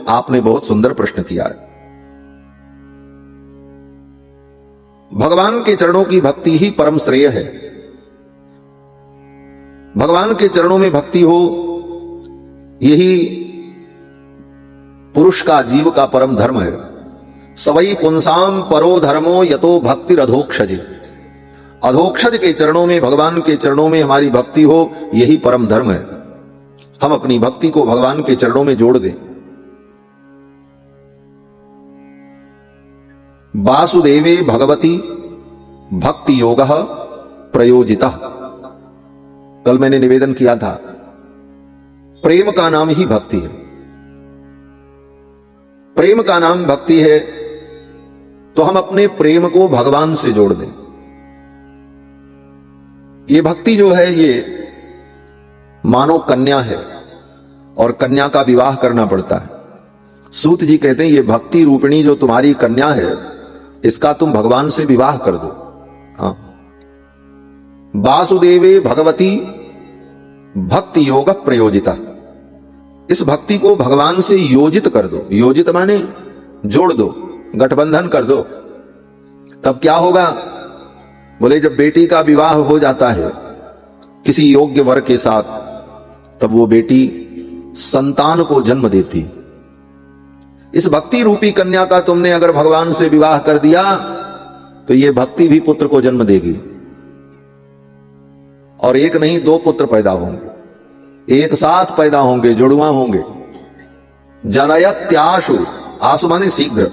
आपने बहुत सुंदर प्रश्न किया है। भगवान के चरणों की भक्ति ही परम श्रेय है। भगवान के चरणों में भक्ति हो, यही पुरुष का, जीव का परम धर्म है। सवई पुंसाम परो धर्मो यतो भक्ति अधोक्षजे। अधोक्षज के चरणों में, भगवान के चरणों में हमारी भक्ति हो, यही परम धर्म है। हम अपनी भक्ति को भगवान के चरणों में जोड़ दें। वासुदेवे भगवती भक्ति योगः प्रयोजितः। कल मैंने निवेदन किया था, प्रेम का नाम ही भक्ति है। प्रेम का नाम भक्ति है, तो हम अपने प्रेम को भगवान से जोड़ दें। ये भक्ति जो है, ये मानो कन्या है और कन्या का विवाह करना पड़ता है। सूत जी कहते हैं, ये भक्ति रूपिणी जो तुम्हारी कन्या है, इसका तुम भगवान से विवाह कर दो। हाँ, वासुदेवे भगवती भक्ति योग प्रयोजिता। इस भक्ति को भगवान से योजित कर दो। योजित माने जोड़ दो, गठबंधन कर दो। तब क्या होगा? बोले, जब बेटी का विवाह हो जाता है किसी योग्य वर के साथ, तब वो बेटी संतान को जन्म देती। इस भक्ति रूपी कन्या का तुमने अगर भगवान से विवाह कर दिया, तो ये भक्ति भी पुत्र को जन्म देगी। और एक नहीं, दो पुत्र पैदा होंगे, एक साथ पैदा होंगे, जुड़वा होंगे। जनयत्याशु, आशु माने शीघ्र,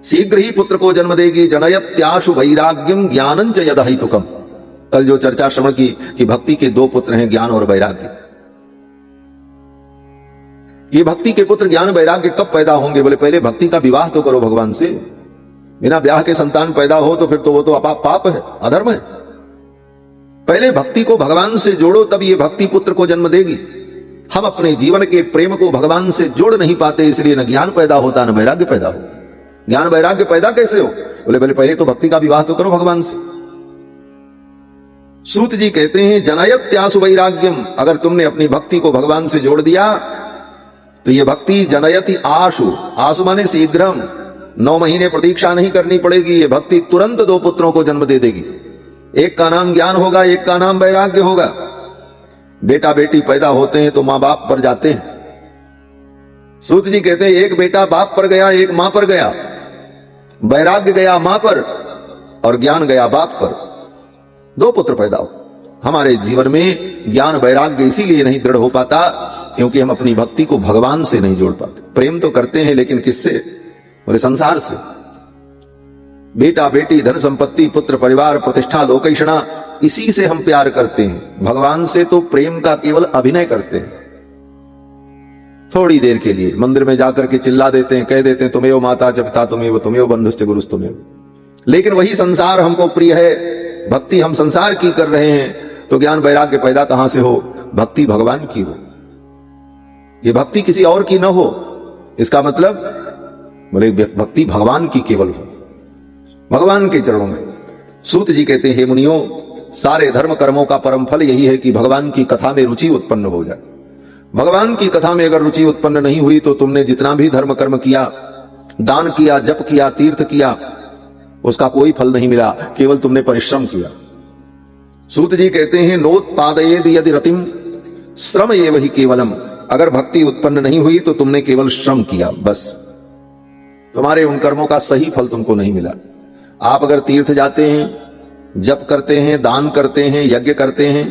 शीघ्र ही पुत्र को जन्म देगी। जनयत्याशु वैराग्यम ज्ञानं च यदहितुकम। कल जो चर्चा श्रवण की कि भक्ति के दो पुत्र हैं, ज्ञान और वैराग्य। ये भक्ति के पुत्र ज्ञान वैराग्य कब पैदा होंगे? बोले, पहले भक्ति का विवाह तो करो भगवान से। बिना ब्याह के संतान पैदा हो तो फिर तो वो तो पाप है, अधर्म है। पहले भक्ति को भगवान से जोड़ो, तब ये भक्ति पुत्र को जन्म देगी। हम अपने जीवन के प्रेम को भगवान से जोड़ नहीं पाते, इसलिए न ज्ञान पैदा होता न वैराग्य पैदा हो। ज्ञान वैराग्य पैदा कैसे हो? बोले, पहले तो भक्ति का विवाह तो करो भगवान से। सूत जी कहते हैं, जनयत्यासु वैराग्यम। अगर तुमने अपनी भक्ति को भगवान से जोड़ दिया, तो ये भक्ति जनयति आशु, आशु माने शीघ्रम, 9 महीने प्रतीक्षा नहीं करनी पड़ेगी। ये भक्ति तुरंत दो पुत्रों को जन्म दे देगी। एक का नाम ज्ञान होगा, एक का नाम वैराग्य होगा। बेटा बेटी पैदा होते हैं तो मां बाप पर जाते हैं। सूत जी कहते हैं, एक बेटा बाप पर गया, एक मां पर गया। वैराग्य गया मां पर और ज्ञान गया बाप पर। दो पुत्र पैदा हो। हमारे जीवन में ज्ञान वैराग्य इसीलिए नहीं दृढ़ हो पाता, क्योंकि हम अपनी भक्ति को भगवान से नहीं जोड़ पाते। प्रेम तो करते हैं, लेकिन किससे? बोले, संसार से। बेटा बेटी, धन संपत्ति, पुत्र परिवार, प्रतिष्ठा, लोकैषणा, इसी से हम प्यार करते हैं। भगवान से तो प्रेम का केवल अभिनय करते हैं। थोड़ी देर के लिए मंदिर में जाकर के चिल्ला देते हैं, कह देते हैं, तुम्हें माता च पिता तुम्हें, तुम्हें बंधुश्च गुरुश्च तुम्हें। लेकिन वही संसार हमको प्रिय है। भक्ति हम संसार की कर रहे हैं, तो ज्ञान वैराग्य पैदा कहां से हो? भक्ति भगवान की हो। ये भक्ति किसी और की ना हो। इसका मतलब, बोले, भक्ति भगवान की केवल हो, भगवान के चरणों में। सूत जी कहते हैं, हे मुनियों, सारे धर्म कर्मों का परम फल यही है कि भगवान की कथा में रुचि उत्पन्न हो जाए। भगवान की कथा में अगर रुचि उत्पन्न नहीं हुई, तो तुमने जितना भी धर्म कर्म किया, दान किया, जप किया, तीर्थ किया, उसका कोई फल नहीं मिला, केवल तुमने परिश्रम किया। सूत जी कहते हैं, नोत्पादयेद यदि रतिम श्रम एव हि केवलम। अगर भक्ति उत्पन्न नहीं हुई तो तुमने केवल श्रम किया, बस। तुम्हारे उन कर्मों का सही फल तुमको नहीं मिला। आप अगर तीर्थ जाते हैं, जप करते हैं, दान करते हैं, यज्ञ करते हैं,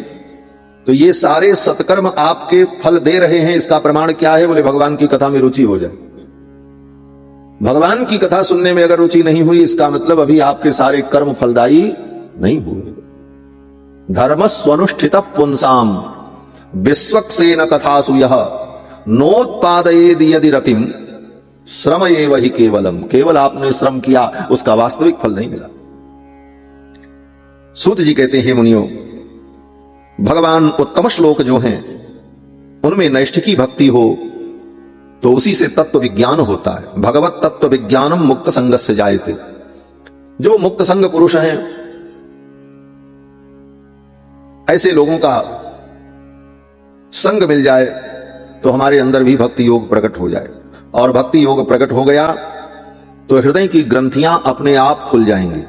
तो ये सारे सत्कर्म आपके फल दे रहे हैं। इसका प्रमाण क्या है? बोले, भगवान की कथा में रुचि हो जाए। भगवान की कथा सुनने में अगर रुचि नहीं हुई, इसका मतलब अभी आपके सारे कर्म फलदायी नहीं हुए। धर्म स्वनुष्ठित पुंसाम विश्वक्सेन कथासु यह नोत्पादयेद यदि रतिम श्रम एव हि केवलम। केवल आपने श्रम किया, उसका वास्तविक फल नहीं मिला। सूत जी कहते हैं, मुनियों, भगवान उत्तम श्लोक जो हैं, उनमें नैष्ठिकी भक्ति हो तो उसी से तत्व विज्ञान होता है। भगवत तत्व विज्ञानम मुक्त संगस्य जायते। जो मुक्त संग पुरुष हैं, ऐसे लोगों का संग मिल जाए तो हमारे अंदर भी भक्ति योग प्रकट हो जाए। और भक्ति योग प्रकट हो गया तो हृदय की ग्रंथियां अपने आप खुल जाएंगी।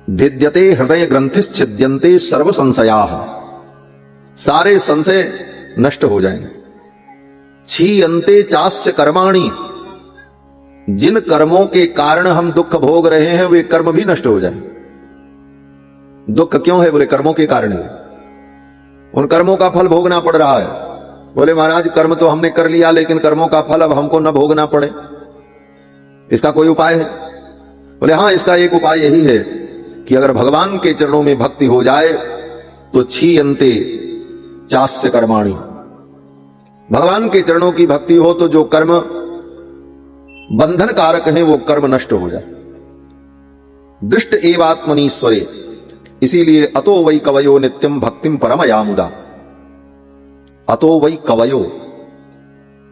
भिद्यते हृदय ग्रंथिश्छिद्यन्ते सर्व संशयाः, सारे संशय नष्ट हो जाएंगे। क्षीयन्ते चास्य कर्माणि, जिन कर्मों के कारण हम दुख भोग रहे हैं वे कर्म भी नष्ट हो जाए। दुख क्यों है? बोले कर्मों के कारण है। उन कर्मों का फल भोगना पड़ रहा है। बोले महाराज कर्म तो हमने कर लिया लेकिन कर्मों का फल अब हमको न भोगना पड़े, इसका कोई उपाय है? बोले हाँ, इसका एक उपाय यही है कि अगर भगवान के चरणों में भक्ति हो जाए तो क्षीयन्ते चास्य कर्माणि, भगवान के चरणों की भक्ति हो तो जो कर्म बंधन कारक हैं वो कर्म नष्ट हो जाए। दृष्ट एवात्मनीश्वरे, इसीलिए अतो वै कवयो नित्यम भक्तिम परमयामुदा। अतो वै कवयो,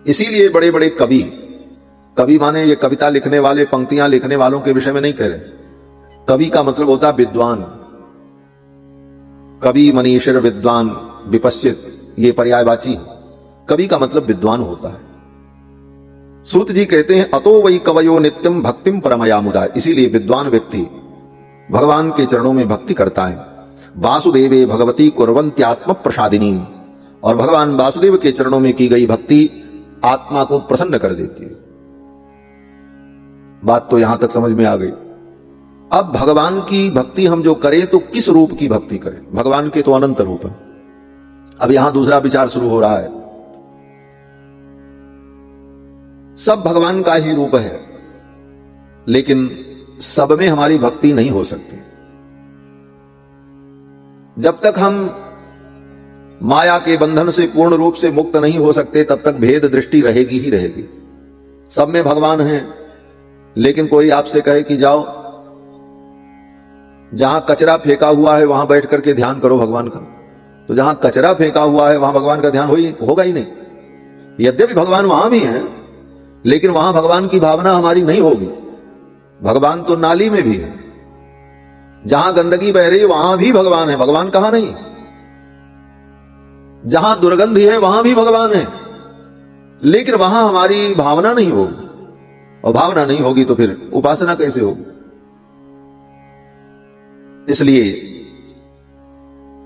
इसीलिए बड़े बड़े कवि, कवि माने ये कविता लिखने वाले, पंक्तियां लिखने वालों के विषय में नहीं कह रहे। कवि का मतलब होता विद्वान। कवि मनीषिर विद्वान विपश्चित, ये पर्यायवाची है। कवि का मतलब विद्वान होता है। सूत जी कहते हैं अतो वै कवयो नित्यम भक्तिम परमयामुदा, इसीलिए विद्वान व्यक्ति भगवान के चरणों में भक्ति करता है। वासुदेवे भगवती कुर्वन्त्यात्म प्रसादिनी, और भगवान वासुदेव के चरणों में की गई भक्ति आत्मा को प्रसन्न कर देती है। बात तो यहां तक समझ में आ गई। अब भगवान की भक्ति हम जो करें तो किस रूप की भक्ति करें? भगवान के तो अनंत रूप है। अब यहां दूसरा विचार शुरू हो रहा है। सब भगवान का ही रूप है, लेकिन सब में हमारी भक्ति नहीं हो सकती। जब तक हम माया के बंधन से पूर्ण रूप से मुक्त नहीं हो सकते तब तक भेद दृष्टि रहेगी ही रहेगी। सब में भगवान हैं, लेकिन कोई आपसे कहे कि जाओ जहां कचरा फेंका हुआ है वहां बैठ करके ध्यान करो भगवान का, तो जहां कचरा फेंका हुआ है वहां भगवान का ध्यान होगा ही नहीं। यद्यपि भगवान वहां भी हैं, लेकिन वहां भगवान की भावना हमारी नहीं होगी। भगवान तो नाली में भी है, जहां गंदगी बह रही है वहां भी भगवान है। भगवान कहां नहीं? जहां दुर्गंध है वहां भी भगवान है, लेकिन वहां हमारी भावना नहीं होगी। और भावना नहीं होगी तो फिर उपासना कैसे होगी? इसलिए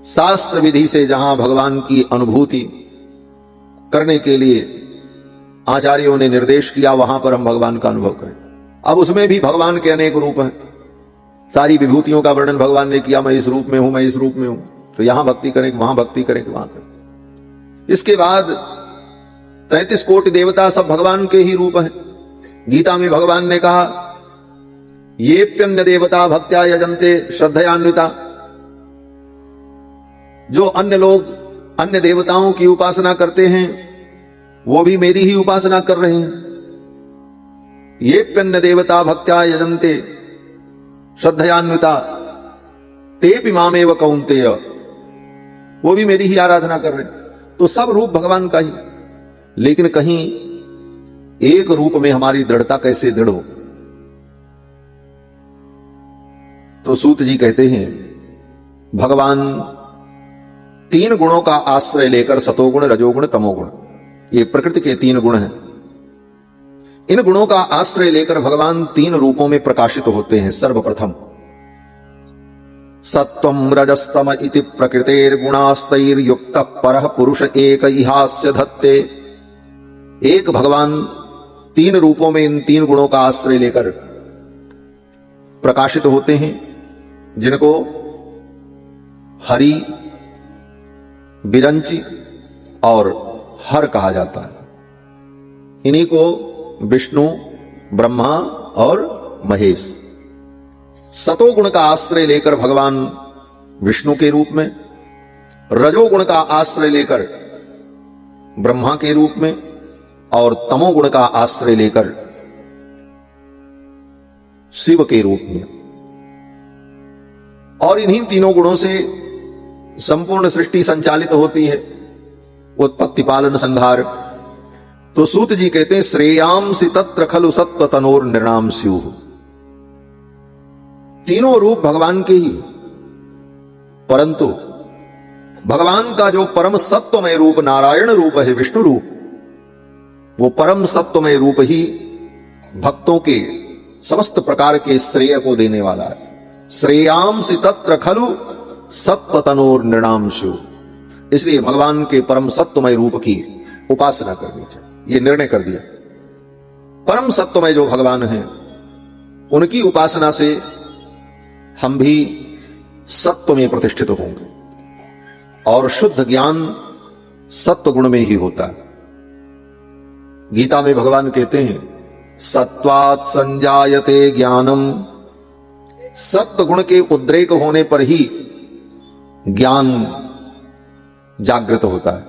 शास्त्र विधि से जहां भगवान की अनुभूति करने के लिए आचार्यों ने निर्देश किया वहां पर हम भगवान का अनुभव करें। अब उसमें भी भगवान के अनेक रूप हैं। सारी विभूतियों का वर्णन भगवान ने किया, मैं इस रूप में हूं, मैं इस रूप में हूं। तो यहां भक्ति करें, वहां भक्ति करें, वहां करें। इसके बाद 33 कोटि देवता सब भगवान के ही रूप हैं। गीता में भगवान ने कहा ये प्यन्य देवता भक्त्या यजन्ते श्रद्धयान्विता, जो अन्य लोग अन्य देवताओं की उपासना करते हैं वो भी मेरी ही उपासना कर रहे हैं। ये प्यन्य देवता भक्त्या यजन्ते श्रद्धयान्विता तेपि मामेव कौन्तेय, वो भी मेरी ही आराधना कर रहे हैं। तो सब रूप भगवान का ही, लेकिन कहीं एक रूप में हमारी दृढ़ता कैसे दृढ़ हो? तो सूत जी कहते हैं भगवान 3 गुणों का आश्रय लेकर, सतोगुण रजोगुण तमोगुण, ये प्रकृति के 3 गुण हैं। इन गुणों का आश्रय लेकर भगवान 3 रूपों में प्रकाशित होते हैं। सर्वप्रथम सत्वम रजस्तम इति प्रकृतेर्गुणास्तैर्युक्त परः पुरुष एक इहास्य धत्ते। एक भगवान 3 रूपों में इन 3 गुणों का आश्रय लेकर प्रकाशित होते हैं, जिनको हरि, बिरंची और हर कहा जाता है। इन्हीं को विष्णु, ब्रह्मा और महेश। सतोगुण का आश्रय लेकर भगवान विष्णु के रूप में, रजोगुण का आश्रय लेकर ब्रह्मा के रूप में, और तमोगुण का आश्रय लेकर शिव के रूप में। और इन्हीं तीनों गुणों से संपूर्ण सृष्टि संचालित होती है, उत्पत्ति पालन संहार। तो सूत जी कहते हैं श्रेयांसि तत्र खलु सत्व तनोर नृणाम स्युः। तीनों रूप भगवान के ही, परंतु भगवान का जो परम सत्वमय रूप नारायण रूप है, विष्णु रूप, वो परम सत्वमय रूप ही भक्तों के समस्त प्रकार के श्रेय को देने वाला है। श्रेयांसि तत्र खलु सत्वतनोर नृणांशु। इसलिए भगवान के परम सत्वमय रूप की उपासना करनी चाहिए, ये निर्णय कर दिया। परम सत्वमय जो भगवान हैं उनकी उपासना से हम भी सत्व में प्रतिष्ठित होंगे, और शुद्ध ज्ञान सत्व गुण में ही होता है। गीता में भगवान कहते हैं सत्वात् संजायते ज्ञानम, सत्व गुण के उद्रेक होने पर ही ज्ञान जागृत होता है।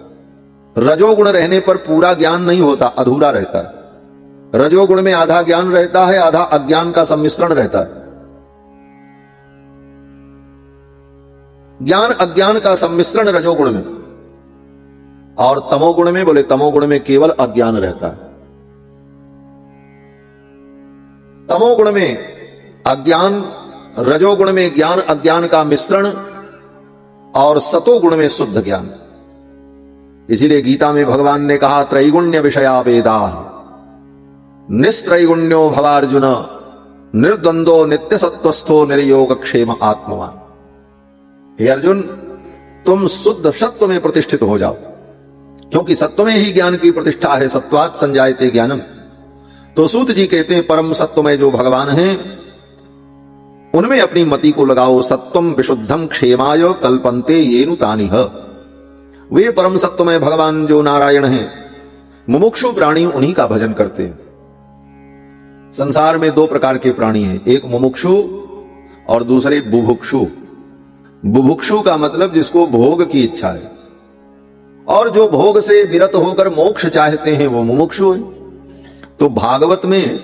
रजोगुण रहने पर पूरा ज्ञान नहीं होता, अधूरा रहता है। रजोगुण में आधा ज्ञान रहता है, आधा अज्ञान का सम्मिश्रण रहता है। ज्ञान अज्ञान का सम्मिश्रण रजोगुण में, और तमोगुण में, बोले तमोगुण में केवल अज्ञान रहता है। तमोगुण में अज्ञान, रजोगुण में ज्ञान अज्ञान का मिश्रण, और सतोगुण में शुद्ध ज्ञान। इसीलिए गीता में भगवान ने कहा त्रैगुण्य विषया वेदा निस्त्रैगुण्यो भवार्जुन निर्द्वंदो नित्य सत्वस्थो निर्योग क्षेम आत्मवान। हे अर्जुन, तुम शुद्ध सत्व में प्रतिष्ठित हो जाओ, क्योंकि सत्व में ही ज्ञान की प्रतिष्ठा है। सत्वात् संजायते ज्ञानम। तो सूत जी कहते हैं परम सत्वमय जो भगवान हैं उनमें अपनी मति को लगाओ। सत्वम विशुद्धम क्षेमाय कल्पन्ते येनु तानिह। वे परम सत्वमय भगवान जो नारायण हैं, मुमुक्षु प्राणी उन्हीं का भजन करते हैं। संसार में दो प्रकार के प्राणी हैं, एक मुमुक्षु और दूसरे बुभुक्षु। बुभुक्षु का मतलब जिसको भोग की इच्छा है, और जो भोग से विरत होकर मोक्ष चाहते हैं वो मुमुक्षु है। तो भागवत में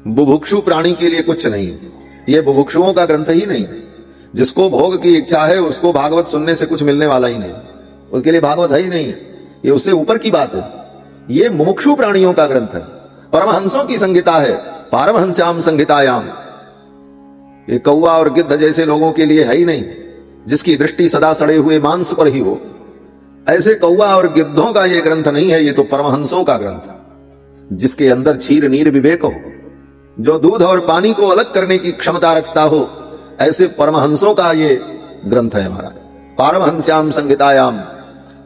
बुभुक्षु प्राणी के लिए कुछ नहीं, ये बुभुक्षुओं का ग्रंथ ही नहीं। जिसको भोग की इच्छा है उसको भागवत सुनने से कुछ मिलने वाला ही नहीं, उसके लिए भागवत है ही नहीं, ये उससे ऊपर की बात है। ये मुमुक्षु प्राणियों का ग्रंथ है, परमहंसों की संहिता है, पारमहंस्याम संहितायाम। ये कौवा और गिद्ध जैसे लोगों के लिए है ही नहीं, जिसकी दृष्टि सदा सड़े हुए मांस पर ही हो। ऐसे कौवा और गिद्धों का ये ग्रंथ नहीं है, ये तो परमहंसों का ग्रंथ है, जिसके अंदर क्षीर नीर विवेक हो, जो दूध और पानी को अलग करने की क्षमता रखता हो। ऐसे परमहंसों का ये ग्रंथ है हमारा, पारमहंस्याम संहितायाम।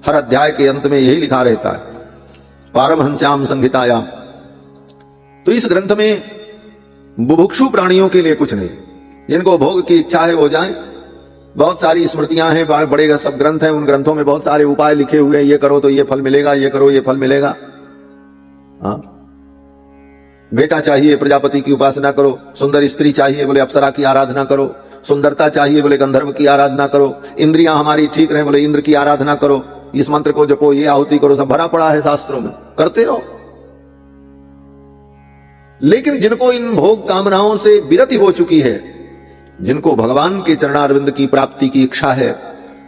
हर अध्याय के अंत में यही लिखा रहता है, पारमहंस्याम संहितायाम। तो इस ग्रंथ में बुभुक्षु प्राणियों के लिए कुछ नहीं, जिनको भोग की इच्छा है वो जाएं। बहुत सारी स्मृतियां हैं, बड़े सब ग्रंथ हैं, उन ग्रंथों में बहुत सारे उपाय लिखे हुए हैं, ये करो तो ये फल मिलेगा, ये करो ये फल मिलेगा। हाँ, बेटा चाहिए प्रजापति की उपासना करो, सुंदर स्त्री चाहिए बोले अप्सरा की आराधना करो, सुंदरता चाहिए बोले गंधर्व की आराधना करो, इंद्रियां हमारी ठीक रहे बोले इंद्र की आराधना करो, इस मंत्र को जपो, ये आहुति करो, सब भरा पड़ा है शास्त्रों में, करते रहो। लेकिन जिनको इन भोग कामनाओं से विरति हो चुकी है, जिनको भगवान के चरणारविंद की प्राप्ति की इच्छा है,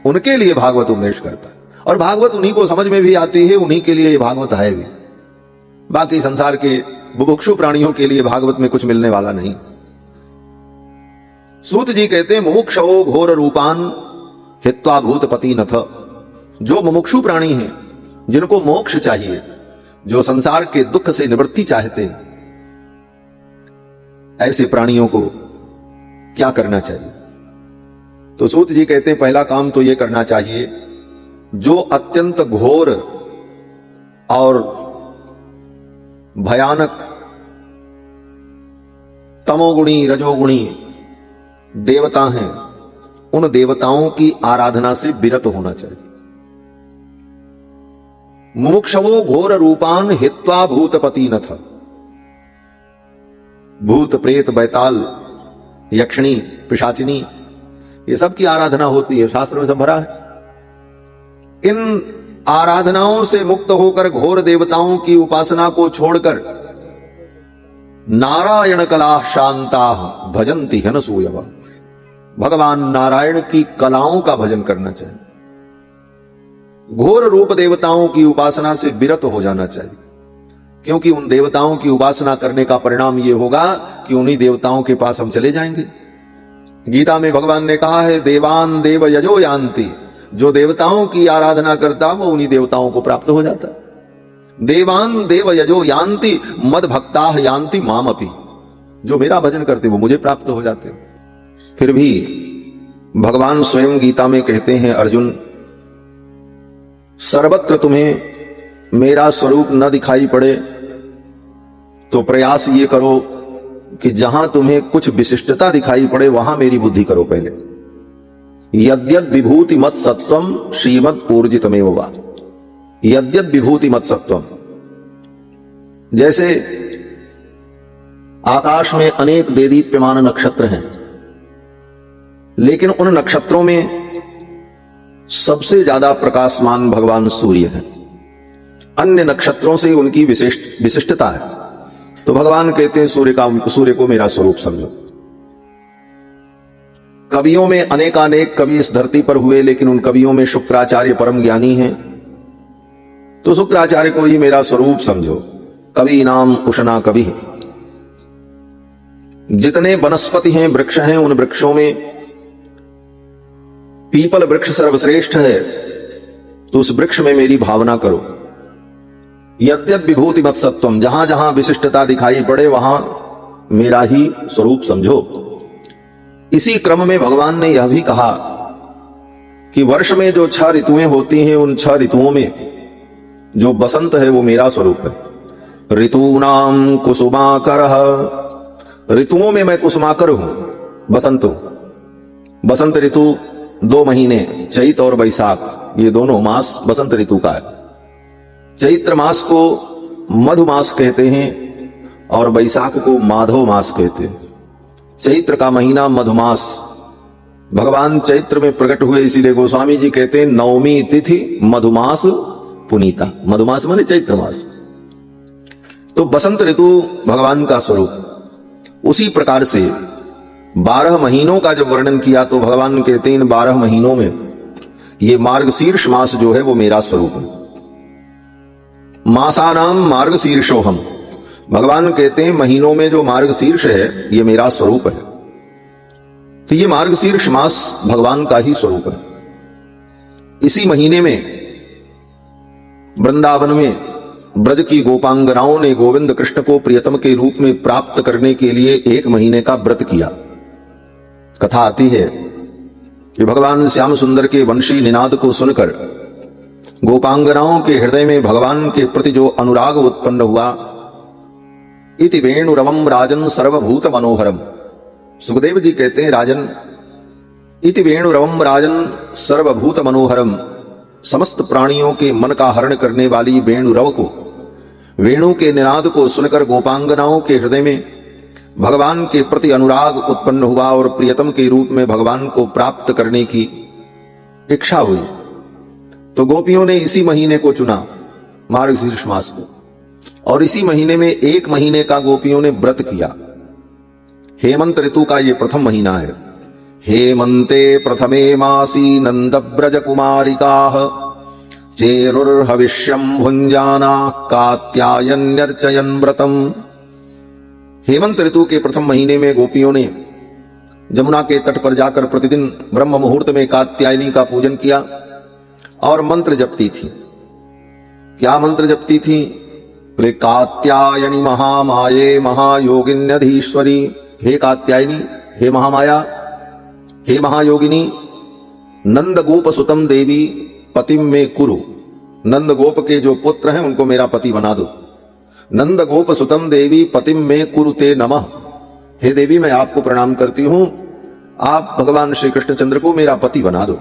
उनके लिए भागवत उपदेश करता है। और भागवत उन्हीं को समझ में भी आती है, उन्हीं के लिए ये भागवत है भी। बाकी संसार के बुभुक्षु प्राणियों के लिए भागवत में कुछ मिलने वाला नहीं। सूत जी कहते हैं मुमुक्षवो घोर रूपान हित्वा भूतपति नथ। जो मुमुक्षु प्राणी हैं, जिनको मोक्ष चाहिए, जो संसार के दुख से निवृत्ति चाहते हैं, ऐसे प्राणियों को क्या करना चाहिए? तो सूत जी कहते हैं पहला काम तो यह करना चाहिए, जो अत्यंत घोर और भयानक तमोगुणी रजोगुणी देवता हैं, उन देवताओं की आराधना से विरत होना चाहिए। मुमुक्षवो घोर रूपान हित्वा भूतपति नथ। भूत प्रेत बैताल यक्षिणी पिशाचिनी ये सब की आराधना होती है, शास्त्र में सब भरा है। इन आराधनाओं से मुक्त होकर घोर देवताओं की उपासना को छोड़कर नारायण कला शांता भजन्ति हनसूयव। भगवान नारायण की कलाओं का भजन करना चाहिए। घोर रूप देवताओं की उपासना से विरत हो जाना चाहिए, क्योंकि उन देवताओं की उपासना करने का परिणाम यह होगा कि उन्हीं देवताओं के पास हम चले जाएंगे। गीता में भगवान ने कहा है देवान देव यजो यान्ति। जो देवताओं की आराधना करता वो उन्हीं देवताओं को प्राप्त हो जाता। देवान देव यजो यान्ति मद भक्ताः यान्ति माम अपि। जो मेरा भजन करते वो मुझे प्राप्त हो जाते। फिर भी भगवान स्वयं गीता में कहते हैं, अर्जुन सर्वत्र तुम्हें मेरा स्वरूप न दिखाई पड़े तो प्रयास ये करो कि जहां तुम्हें कुछ विशिष्टता दिखाई पड़े वहां मेरी बुद्धि करो पहले। यद्यद् विभूति मत सत्वम श्रीमद ऊर्जितमेव वा। यद्यद् विभूति मत सत्वम, जैसे आकाश में अनेक देदीप्यमान नक्षत्र हैं, लेकिन उन नक्षत्रों में सबसे ज्यादा प्रकाशमान भगवान सूर्य है। अन्य नक्षत्रों से उनकी विशिष्टता है। तो भगवान कहते हैं सूर्य को मेरा स्वरूप समझो। कवियों में अनेकानेक कवि इस धरती पर हुए, लेकिन उन कवियों में शुक्राचार्य परम ज्ञानी हैं, तो शुक्राचार्य को ही मेरा स्वरूप समझो। कवि नाम उषना कवि है। जितने वनस्पति हैं, वृक्ष हैं, उन वृक्षों में पीपल वृक्ष सर्वश्रेष्ठ है, तो उस वृक्ष में मेरी भावना करो। यद्यद् विभूति मत सत्वम, जहां जहां विशिष्टता दिखाई पड़े वहां मेरा ही स्वरूप समझो। इसी क्रम में भगवान ने यह भी कहा कि वर्ष में जो 6 ऋतुएं होती हैं, उन 6 ऋतुओं में जो बसंत है वो मेरा स्वरूप है। ऋतूनाम कुसुमाकरः, ऋतुओं में मैं कुसुमाकर हूं, बसंत हूं। बसंत ऋतु 2 महीने, चैत और वैशाख, ये दोनों मास बसंत ऋतु का है। चैत्र मास को मधुमास कहते हैं और वैशाख को माधव मास कहते हैं। चैत्र का महीना मधुमास, भगवान चैत्र में प्रकट हुए, इसीलिए गोस्वामी जी कहते हैं नवमी तिथि मधुमास पुनीता। मधुमास माने चैत्र मास। तो बसंत ऋतु भगवान का स्वरूप। उसी प्रकार से 12 महीनों का जब वर्णन किया तो भगवान कहते हैं इन 12 महीनों में ये मार्गशीर्ष मास जो है वो मेरा स्वरूप है। मासानाम मार्गशीर्षोहम, भगवान कहते हैं महीनों में जो मार्गशीर्ष है ये मेरा स्वरूप है। तो ये मार्गशीर्ष मास भगवान का ही स्वरूप है। इसी महीने में वृंदावन में ब्रज की गोपांगनाओं ने गोविंद कृष्ण को प्रियतम के रूप में प्राप्त करने के लिए 1 महीने का व्रत किया। कथा आती है कि भगवान श्याम सुंदर के वंशी निनाद को सुनकर गोपांगनाओं के हृदय में भगवान के प्रति जो अनुराग उत्पन्न हुआ, इति वेणुरवम राजन सर्वभूत मनोहरम। सुखदेव जी कहते हैं राजन, इति वेणुरवम राजन सर्वभूत मनोहरम, समस्त प्राणियों के मन का हरण करने वाली वेणुरव को, वेणु के निनाद को सुनकर गोपांगनाओं के हृदय में भगवान के प्रति अनुराग उत्पन्न हुआ और प्रियतम के रूप में भगवान को प्राप्त करने की इच्छा हुई। तो गोपियों ने इसी महीने को चुना, मार्गशीर्ष मास को, और इसी महीने में 1 महीने का गोपियों ने व्रत किया। हेमंत ऋतु का ये प्रथम महीना है। हेमंते प्रथमे मासी नंद ब्रज कुमारिकाः चेरुर्हविष्यं भुञ्जानाः कात्यायन्यर्चयन् व्रतम्। हेमंत ऋतु के प्रथम महीने में गोपियों ने जमुना के तट पर जाकर प्रतिदिन ब्रह्म मुहूर्त में कात्यायनी का पूजन किया और मंत्र जपती थी। क्या मंत्र जपती थी? बोले कात्यायनी महामाये महायोगिन्यधीश्वरी। हे कात्यायनी, हे महामाया, हे महायोगिनी, नंद गोप सुतम देवी पतिम में कुरु। नंद गोप के जो पुत्र हैं उनको मेरा पति बना दो। नंद गोप सुतम देवी पतिम में कुरुते नमः। हे देवी, मैं आपको प्रणाम करती हूं, आप भगवान श्री कृष्णचंद्र को मेरा पति बना दो।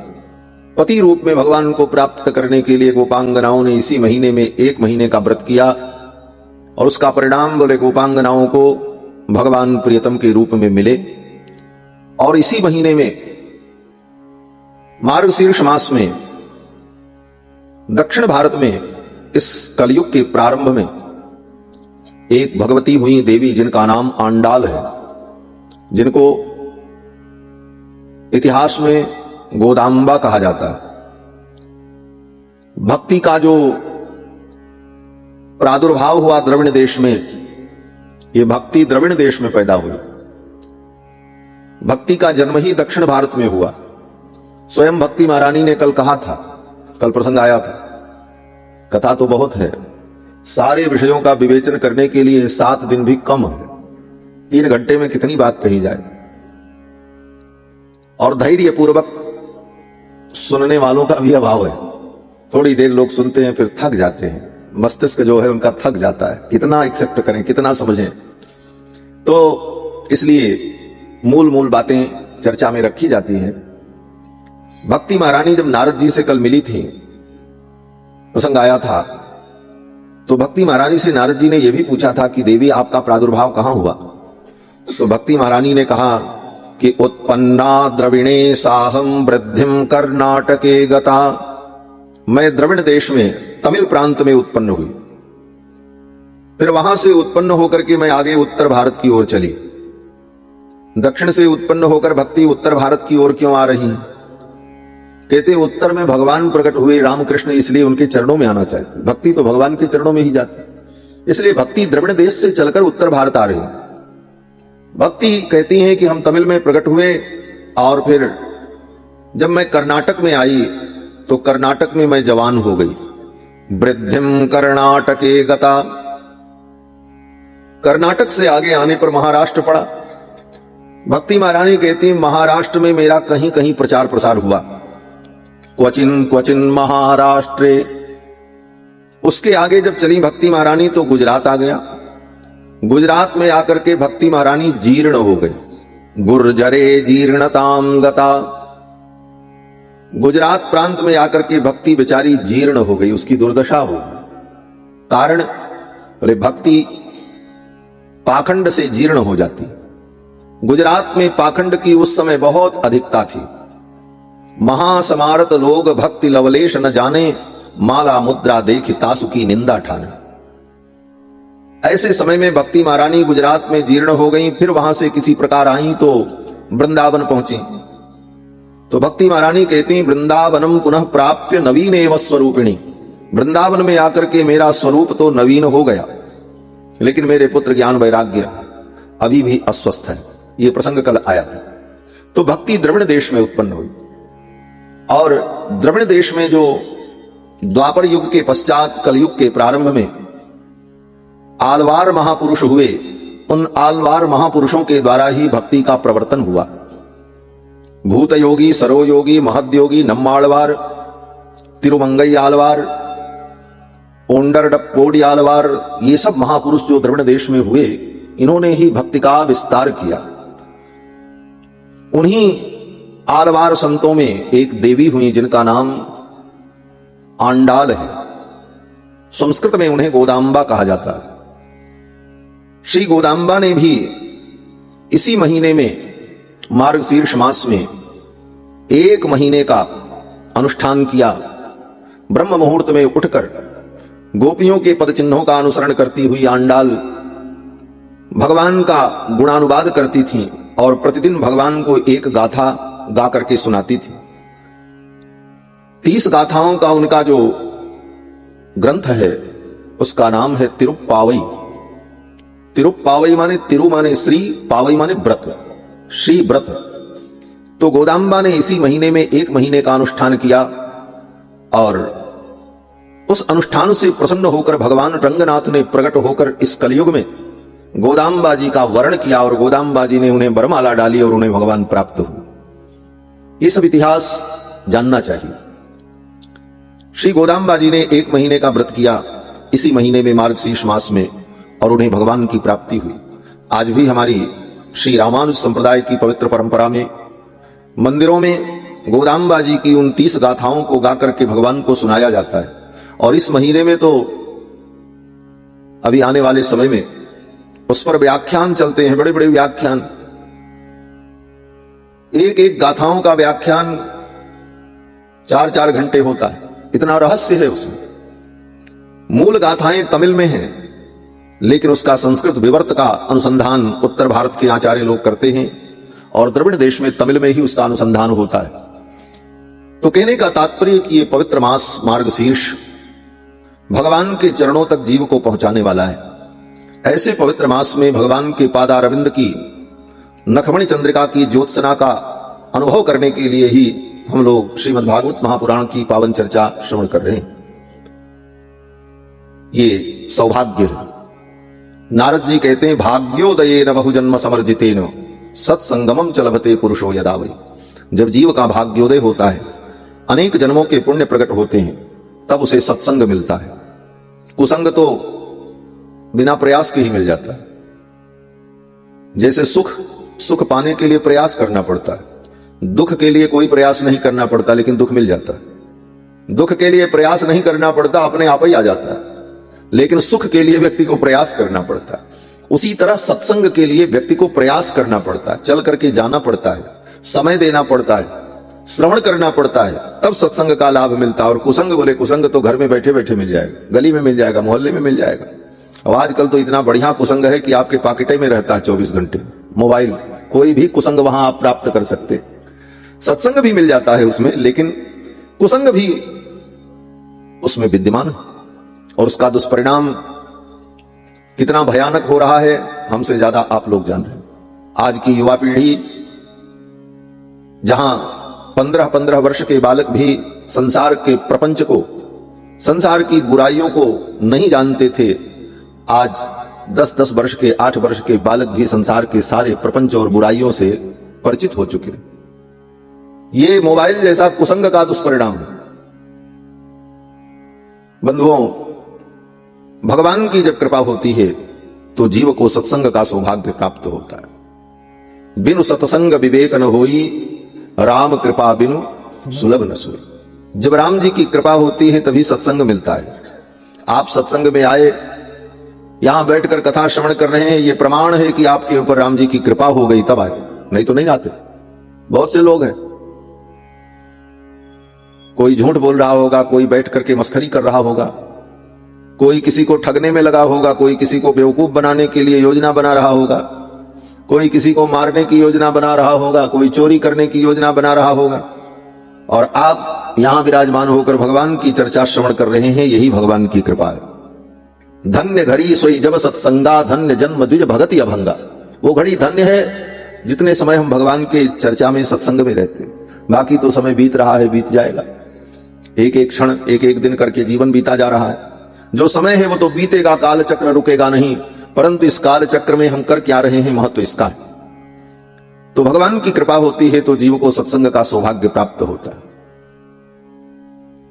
पति रूप में भगवान को प्राप्त करने के लिए गोपांगनाओं ने इसी महीने में 1 महीने का व्रत किया और उसका परिणाम बोले गोपांगनाओं को भगवान प्रियतम के रूप में मिले। और इसी महीने में मार्गशीर्ष मास में दक्षिण भारत में इस कलयुग के प्रारंभ में एक भगवती हुई देवी जिनका नाम आंडाल है, जिनको इतिहास में गोदांबा कहा जाता है। भक्ति का जो प्रादुर्भाव हुआ द्रविड़ देश में, ये भक्ति द्रविड़ देश में पैदा हुई। भक्ति का जन्म ही दक्षिण भारत में हुआ। स्वयं भक्ति महारानी ने कल कहा था, कल प्रसंग आया था, कथा तो बहुत है सारे विषयों का विवेचन करने के लिए 7 दिन भी कम है। 3 घंटे में कितनी बात कही जाए। और धैर्य पूर्वक सुनने वालों का भी अभाव है। थोड़ी देर लोग सुनते हैं फिर थक जाते हैं, मस्तिष्क जो है उनका थक जाता है, कितना एक्सेप्ट करें, कितना समझें। तो इसलिए मूल मूल बातें चर्चा में रखी जाती हैं। भक्ति महारानी जब नारद जी से कल मिली थी, प्रसंग आया था, तो भक्ति महारानी से नारद जी ने यह भी पूछा था कि देवी आपका प्रादुर्भाव कहां हुआ। तो भक्ति महारानी ने कहा कि उत्पन्ना द्रविणे साहम वृद्धिम कर्नाटके गता। मैं द्रविड़ देश में तमिल प्रांत में उत्पन्न हुई, फिर वहां से उत्पन्न होकर के मैं आगे उत्तर भारत की ओर चली। दक्षिण से उत्पन्न होकर भक्ति उत्तर भारत की ओर क्यों आ रही? कहते उत्तर में भगवान प्रकट हुए रामकृष्ण, इसलिए उनके चरणों में आना चाहिए। भक्ति तो भगवान के चरणों में ही जाती, इसलिए भक्ति द्रविड़ देश से चलकर उत्तर भारत आ रही। भक्ति कहती है कि हम तमिल में प्रकट हुए और फिर जब मैं कर्नाटक में आई तो कर्नाटक में मैं जवान हो गई। वृद्धिम कर्नाटके गता। कर्नाटक से आगे आने पर महाराष्ट्र पड़ा। भक्ति महारानी कहती महाराष्ट्र में मेरा कहीं कहीं प्रचार प्रसार हुआ, क्वचिन क्वचिन महाराष्ट्रे। उसके आगे जब चली भक्ति महारानी तो गुजरात आ गया। गुजरात में आकर के भक्ति महारानी जीर्ण हो गई। गुर्जरे जीर्णताम गता। गुजरात प्रांत में आकर के भक्ति बेचारी जीर्ण हो गई, उसकी दुर्दशा हो। कारण बोले भक्ति पाखंड से जीर्ण हो जाती। गुजरात में पाखंड की उस समय बहुत अधिकता थी। महासमारत लोग भक्ति लवलेश न जाने, माला मुद्रा देख तासु की निंदा ठाने। ऐसे समय में भक्ति महारानी गुजरात में जीर्ण हो गई। फिर वहां से किसी प्रकार आई तो वृंदावन पहुंची। तो भक्ति महारानी कहती वृंदावनम पुनः प्राप्य नवीन एवं स्वरूपिणी। वृंदावन में आकर के मेरा स्वरूप तो नवीन हो गया, लेकिन मेरे पुत्र ज्ञान वैराग्य अभी भी अस्वस्थ है। यह प्रसंग कल आया था। तो भक्ति द्रविड़ देश में उत्पन्न हुई और द्रविड़ देश में जो द्वापर युग के पश्चात कलयुग के प्रारंभ में आलवार महापुरुष हुए, उन आलवार महापुरुषों के द्वारा ही भक्ति का प्रवर्तन हुआ। भूत योगी, सरोयोगी, महद्योगी, नम्माळवार, तिरुमंगई आलवार, ओंडरडप्पोडी आलवार, ये सब महापुरुष जो द्रविड़ देश में हुए, इन्होंने ही भक्ति का विस्तार किया। उन्हीं आलवार संतों में एक देवी हुई जिनका नाम आंडाल है। संस्कृत में उन्हें गोदांबा कहा जाता है। श्री गोदांबा ने भी इसी महीने में मार्गशीर्ष मास में 1 महीने का अनुष्ठान किया। ब्रह्म मुहूर्त में उठकर गोपियों के पद चिन्हों का अनुसरण करती हुई आंडाल भगवान का गुणानुवाद करती थी और प्रतिदिन भगवान को एक गाथा गा करके सुनाती थी। 30 गाथाओं का उनका जो ग्रंथ है उसका नाम है तिरुप्पावई। तिरुप्पावई माने तिरु माने श्री, पावई माने व्रत, श्री व्रत। तो गोदांबा ने इसी महीने में 1 महीने का अनुष्ठान किया और उस अनुष्ठान से प्रसन्न होकर भगवान रंगनाथ ने प्रकट होकर इस कलयुग में गोदांबा जी का वर्ण किया और गोदांबा जी ने उन्हें वरमाला डाली और उन्हें भगवान प्राप्त हुए। ये सब इतिहास जानना चाहिए। श्री गोदांबा जी ने 1 महीने का व्रत किया इसी महीने में मार्गशीर्ष मास में और उन्हें भगवान की प्राप्ति हुई। आज भी हमारी श्री रामानुज संप्रदाय की पवित्र परंपरा में मंदिरों में गोदांबा जी की उन 30 गाथाओं को गा करके भगवान को सुनाया जाता है। और इस महीने में तो अभी आने वाले समय में उस पर व्याख्यान चलते हैं, बड़े बड़े व्याख्यान। एक एक गाथाओं का व्याख्यान 4-4 घंटे होता है। इतना रहस्य है उसमें। मूल गाथाएं तमिल में हैं, लेकिन उसका संस्कृत विवर्त का अनुसंधान उत्तर भारत के आचार्य लोग करते हैं और द्रविड़ देश में तमिल में ही उसका अनुसंधान होता है। तो कहने का तात्पर्य कि ये पवित्र मास मार्गशीर्ष भगवान के चरणों तक जीव को पहुंचाने वाला है। ऐसे पवित्र मास में भगवान के पादारविंद की नखमणि चंद्रिका की ज्योत्सना का अनुभव करने के लिए ही हम लोग श्रीमद् भागवत महापुराण की पावन चर्चा श्रवण कर रहे हैं। ये सौभाग्य है। नारद जी कहते हैं भाग्योदयेन बहुजन्म समर्जितेन सत्संगमम च लभते पुरुषो यदा वै। जब जीव का भाग्योदय होता है, अनेक जन्मों के पुण्य प्रकट होते हैं, तब उसे सत्संग मिलता है। कुसंग तो बिना प्रयास के ही मिल जाता है। जैसे सुख पाने के लिए प्रयास करना पड़ता है, दुख के लिए कोई प्रयास नहीं करना पड़ता, लेकिन दुख मिल जाता है। दुख के लिए प्रयास नहीं करना पड़ता, अपने आप ही आ जाता है, लेकिन सुख के लिए व्यक्ति को प्रयास करना पड़ता है। उसी तरह सत्संग के लिए व्यक्ति को प्रयास करना पड़ता है, चल करके जाना पड़ता है, समय देना पड़ता है, श्रवण करना पड़ता है, तब सत्संग का लाभ मिलता है। और कुसंग बोले, कुसंग तो घर में बैठे बैठे मिल जाएगा, गली में मिल जाएगा, मोहल्ले में मिल जाएगा। और आजकल तो इतना बढ़िया कुसंग है कि आपके पॉकेटे में रहता है 24 घंटे मोबाइल, कोई भी कुसंग वहां आप प्राप्त कर सकते। सत्संग भी मिल जाता है उसमें, लेकिन कुसंग भी उसमें विद्यमान है, और उसका दुष्परिणाम कितना भयानक हो रहा है हमसे ज्यादा आप लोग जान रहे हैं। आज की युवा पीढ़ी, जहां 15-15 वर्ष के बालक भी संसार के प्रपंच को, संसार की बुराइयों को नहीं जानते थे, आज 10-10 वर्ष के, 8 वर्ष के बालक भी संसार के सारे प्रपंच और बुराइयों से परिचित हो चुके। ये मोबाइल जैसा कुसंग का दुष्परिणाम है। बंधुओं, भगवान की जब कृपा होती है तो जीव को सत्संग का सौभाग्य प्राप्त होता है। बिनु सत्संग विवेक न होई, राम कृपा बिनु सुलभ न सोई। जब राम जी की कृपा होती है तभी सत्संग मिलता है। आप सत्संग में आए, यहां बैठकर कथा श्रवण कर रहे हैं, यह प्रमाण है कि आपके ऊपर राम जी की कृपा हो गई, तब आए, नहीं तो नहीं आते। बहुत से लोग हैं, कोई झूठ बोल रहा होगा, कोई बैठ करके मस्खरी कर रहा होगा, कोई किसी को ठगने में लगा होगा, कोई किसी को बेवकूफ बनाने के लिए योजना बना रहा होगा, कोई किसी को मारने की योजना बना रहा होगा, कोई चोरी करने की योजना बना रहा होगा, और आप यहां विराजमान होकर भगवान की चर्चा श्रवण कर रहे हैं। यही भगवान की कृपा है। धन्य घड़ी सोई जब सत्संगा, धन्य जन्म द्विज भगति अभंगा। वो घड़ी धन्य है जितने समय हम भगवान के चर्चा में, सत्संग में रहते। बाकी तो समय बीत रहा है, बीत जाएगा। एक एक क्षण, एक एक दिन करके जीवन बीता जा रहा है। जो समय है वो तो बीतेगा, काल चक्र रुकेगा नहीं, परंतु इस काल चक्र में हम कर क्या रहे हैं, महत्व इसका है। तो भगवान की कृपा होती है तो जीव को सत्संग का सौभाग्य प्राप्त होता है।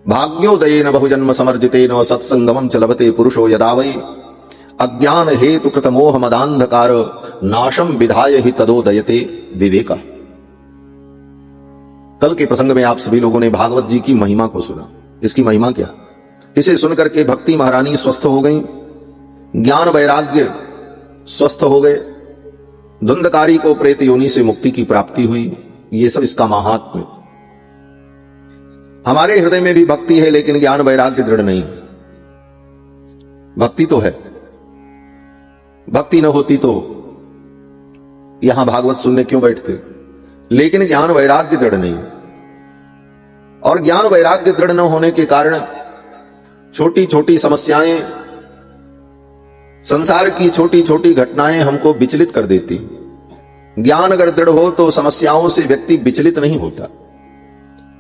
भाग्योदयेन बहुजन्म समर्जितेन सत्संगमं च लभते पुरुषो यदा वै। अज्ञान हेतु कृत मोह मदांधकार, नाशम विधाय ही तदोदयते विवेका। कल के प्रसंग में आप सभी लोगों ने भागवत जी की महिमा को सुना। इसकी महिमा क्या? इसे सुनकर के भक्ति महारानी स्वस्थ हो गई, ज्ञान वैराग्य स्वस्थ हो गए, धुंधकारी को प्रेत योनि से मुक्ति की प्राप्ति हुई। ये सब इसका महात्म्य। हमारे हृदय में भी भक्ति है, लेकिन ज्ञान वैराग्य दृढ़ नहीं। भक्ति तो है, भक्ति न होती तो यहां भागवत सुनने क्यों बैठते, लेकिन ज्ञान वैराग्य दृढ़ नहीं। और ज्ञान वैराग्य दृढ़ न होने के कारण छोटी छोटी समस्याएं, संसार की छोटी छोटी घटनाएं हमको विचलित कर देती। ज्ञान अगर दृढ़ हो तो समस्याओं से व्यक्ति विचलित नहीं होता।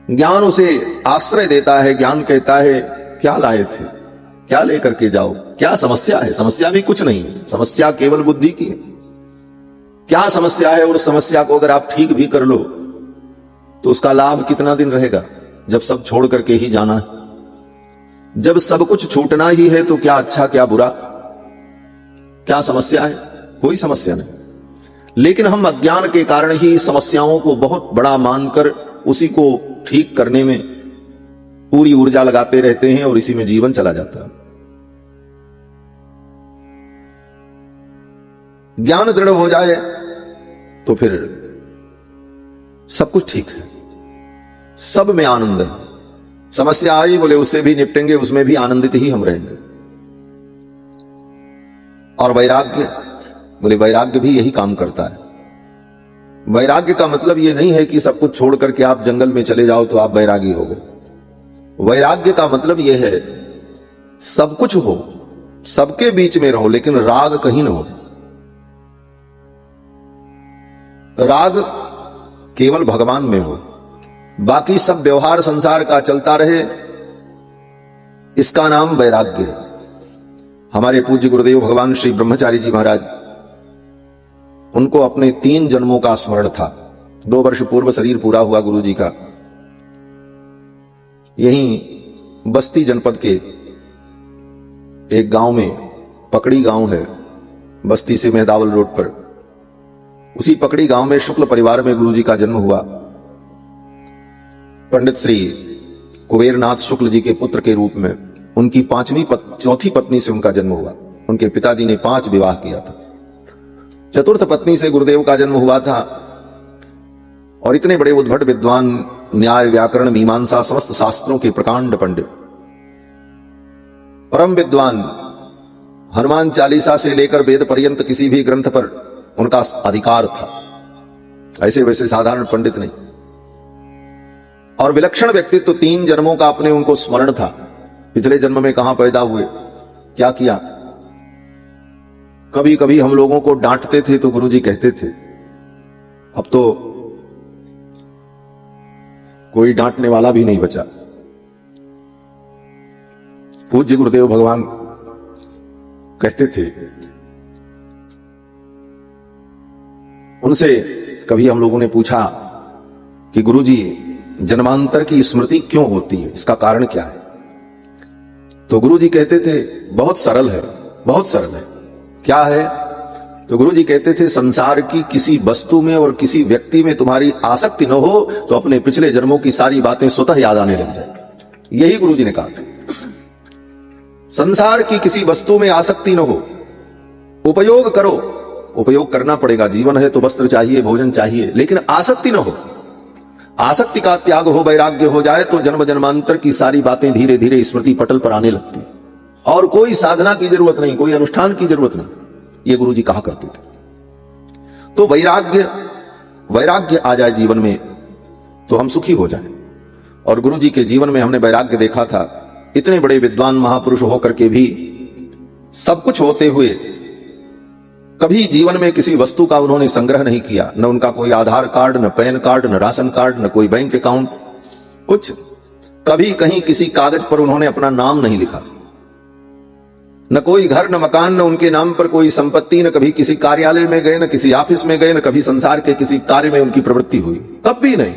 ज्ञान उसे आश्रय देता है। ज्ञान कहता है क्या लाए थे, क्या लेकर के जाओ, क्या समस्या है। समस्या भी कुछ नहीं, समस्या केवल बुद्धि की है। क्या समस्या है, और समस्या को अगर आप ठीक भी कर लो तो उसका लाभ कितना दिन रहेगा, जब सब छोड़ करके ही जाना है। जब सब कुछ छूटना ही है तो क्या अच्छा क्या बुरा, क्या समस्या है? कोई समस्या नहीं। लेकिन हम अज्ञान के कारण ही समस्याओं को बहुत बड़ा मानकर उसी को ठीक करने में पूरी ऊर्जा लगाते रहते हैं और इसी में जीवन चला जाता है। ज्ञान दृढ़ हो जाए तो फिर सब कुछ ठीक है, सब में आनंद है। समस्या आई बोले उससे भी निपटेंगे, उसमें भी आनंदित ही हम रहेंगे। और वैराग्य बोले, वैराग्य भी यही काम करता है। वैराग्य का मतलब यह नहीं है कि सब कुछ छोड़ करके आप जंगल में चले जाओ तो आप वैरागी हो गए। वैराग्य का मतलब यह है सब कुछ हो, सबके बीच में रहो, लेकिन राग कहीं ना हो। राग केवल भगवान में हो, बाकी सब व्यवहार संसार का चलता रहे, इसका नाम वैराग्य है। हमारे पूज्य गुरुदेव भगवान श्री ब्रह्मचारी जी महाराज, उनको अपने 3 जन्मों का स्मरण था। 2 वर्ष पूर्व शरीर पूरा हुआ गुरु जी का। यहीं बस्ती जनपद के एक गांव में, पकड़ी गांव है, बस्ती से मेहदावल रोड पर, उसी पकड़ी गांव में शुक्ल परिवार में गुरु जी का जन्म हुआ। पंडित श्री कुबेरनाथ शुक्ल जी के पुत्र के रूप में उनकी चौथी पत्नी से उनका जन्म हुआ। उनके पिताजी ने 5 विवाह किया था। चतुर्थ पत्नी से गुरुदेव का जन्म हुआ था। और इतने बड़े उद्भट विद्वान, न्याय व्याकरण मीमांसा समस्त शास्त्रों के प्रकांड पंडित, परम विद्वान, हनुमान चालीसा से लेकर वेद पर्यंत किसी भी ग्रंथ पर उनका अधिकार था। ऐसे वैसे साधारण पंडित नहीं। और विलक्षण व्यक्तित्व, 3 जन्मों का अपने उनको स्मरण था। पिछले जन्म में कहां पैदा हुए, क्या किया। कभी कभी हम लोगों को डांटते थे तो गुरुजी कहते थे, अब तो कोई डांटने वाला भी नहीं बचा। पूज्य गुरुदेव भगवान कहते थे, उनसे कभी हम लोगों ने पूछा कि गुरुजी, जन्मांतर की स्मृति क्यों होती है, इसका कारण क्या है। तो गुरुजी कहते थे, बहुत सरल है, बहुत सरल है। क्या है। तो गुरुजी कहते थे, संसार की किसी वस्तु में और किसी व्यक्ति में तुम्हारी आसक्ति न हो तो अपने पिछले जन्मों की सारी बातें स्वतः याद आने लग जाए। यही गुरुजी ने कहा। संसार की किसी वस्तु में आसक्ति न हो, उपयोग करो, उपयोग करना पड़ेगा, जीवन है तो वस्त्र चाहिए, भोजन चाहिए, लेकिन आसक्ति न हो। आसक्ति का त्याग हो, वैराग्य हो जाए तो जन्म जन्मांतर की सारी बातें धीरे धीरे स्मृति पटल पर आने लगती। और कोई साधना की जरूरत नहीं, कोई अनुष्ठान की जरूरत नहीं, ये गुरुजी कहा करते थे। तो वैराग्य आ जाए जीवन में तो हम सुखी हो जाएं। और गुरुजी के जीवन में हमने वैराग्य देखा था। इतने बड़े विद्वान महापुरुष होकर के भी, सब कुछ होते हुए, कभी जीवन में किसी वस्तु का उन्होंने संग्रह नहीं किया। न उनका कोई आधार कार्ड, न पैन कार्ड, न राशन कार्ड, न कोई बैंक अकाउंट, कुछ। कभी कहीं किसी कागज पर उन्होंने अपना नाम नहीं लिखा। न कोई घर, न मकान, न उनके नाम पर कोई संपत्ति, न कभी किसी कार्यालय में गए, न किसी ऑफिस में गए, न कभी संसार के किसी कार्य में उनकी प्रवृत्ति हुई, तब भी नहीं।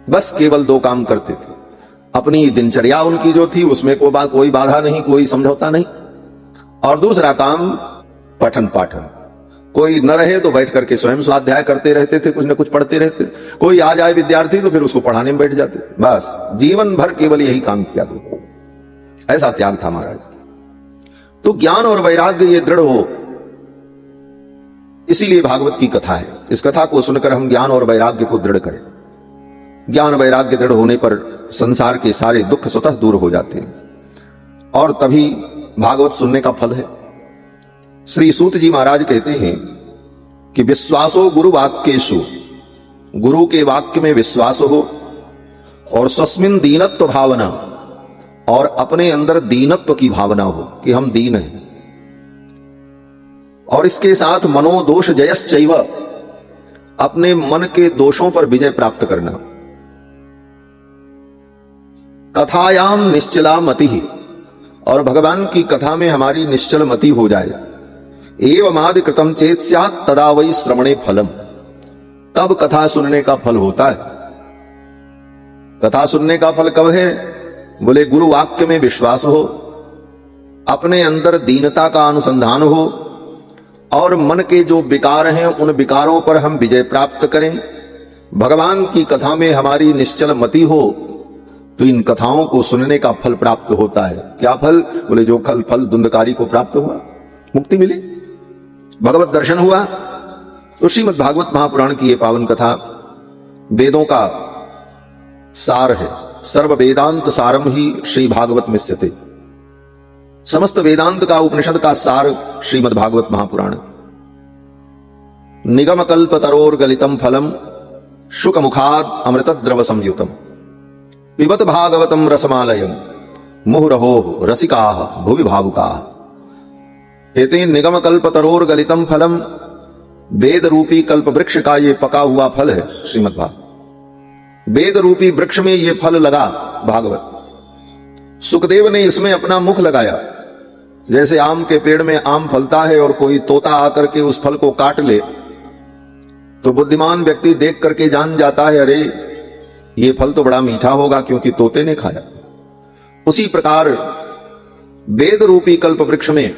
बस केवल 2 काम करते थे। अपनी दिनचर्या उनकी जो थी उसमें कोई बाधा नहीं, कोई समझौता नहीं। और दूसरा काम पठन पाठन। कोई न रहे तो बैठ करके स्वयं स्वाध्याय करते रहते थे, कुछ न कुछ पढ़ते रहते। कोई आ जाए विद्यार्थी तो फिर उसको पढ़ाने में बैठ जाते। बस जीवन भर केवल यही काम किया। ऐसा त्याग था महाराज। तो ज्ञान और वैराग्य ये दृढ़ हो, इसीलिए भागवत की कथा है। इस कथा को सुनकर हम ज्ञान और वैराग्य को दृढ़ करें। ज्ञान वैराग्य दृढ़ होने पर संसार के सारे दुख स्वतः दूर हो जाते हैं। और तभी भागवत सुनने का फल है। श्री सूत जी महाराज कहते हैं कि विश्वासो गुरु वाक्येषु, गुरु के वाक्य में विश्वास हो, और स्वस्मिन दीनत्व भावना, और अपने अंदर दीनत्व की भावना हो कि हम दीन हैं। और इसके साथ मनोदोष जयश्चैव, अपने मन के दोषों पर विजय प्राप्त करना। कथायाम निश्चला मति, और भगवान की कथा में हमारी निश्चल मति हो जाए। एवमादि कृतम चेत स्यात् तदा वै श्रवणे फलम, तब कथा सुनने का फल होता है। कथा सुनने का फल कब है? बोले गुरु वाक्य में विश्वास हो, अपने अंदर दीनता का अनुसंधान हो, और मन के जो विकार हैं उन विकारों पर हम विजय प्राप्त करें। भगवान की कथा में हमारी निश्चल मति हो तो इन कथाओं को सुनने का फल प्राप्त होता है। क्या फल? बोले जो फल धुंधकारी को प्राप्त हुआ, मुक्ति मिली, भगवत दर्शन हुआ। तो श्रीमद् भागवत महापुराण की ये पावन कथा वेदों का सार है। सर्व वेदांत सारम ही श्री भागवत मिश्यते, समस्त वेदांत का, उपनिषद का सार श्रीमद् भागवत महापुराण। निगम कल्प तरोर गलितम फलम, शुक मुखाद अमृत द्रव संयुतम, पिबत भागवतम रसमालयम, मुहुरहो रसिकाः भुवि भावुकाः। कहते हैं निगम कल्प तरोर गलितम फलम, वेद रूपी कल्प वृक्ष का ये पका हुआ फल है श्रीमद् भागवत। वेद रूपी वृक्ष में ये फल लगा भागवत। सुखदेव ने इसमें अपना मुख लगाया। जैसे आम के पेड़ में आम फलता है और कोई तोता आकर के उस फल को काट ले, तो बुद्धिमान व्यक्ति देख करके जान जाता है, अरे ये फल तो बड़ा मीठा होगा क्योंकि तोते ने खाया। उसी प्रकार वेद रूपी कल्प वृक्ष में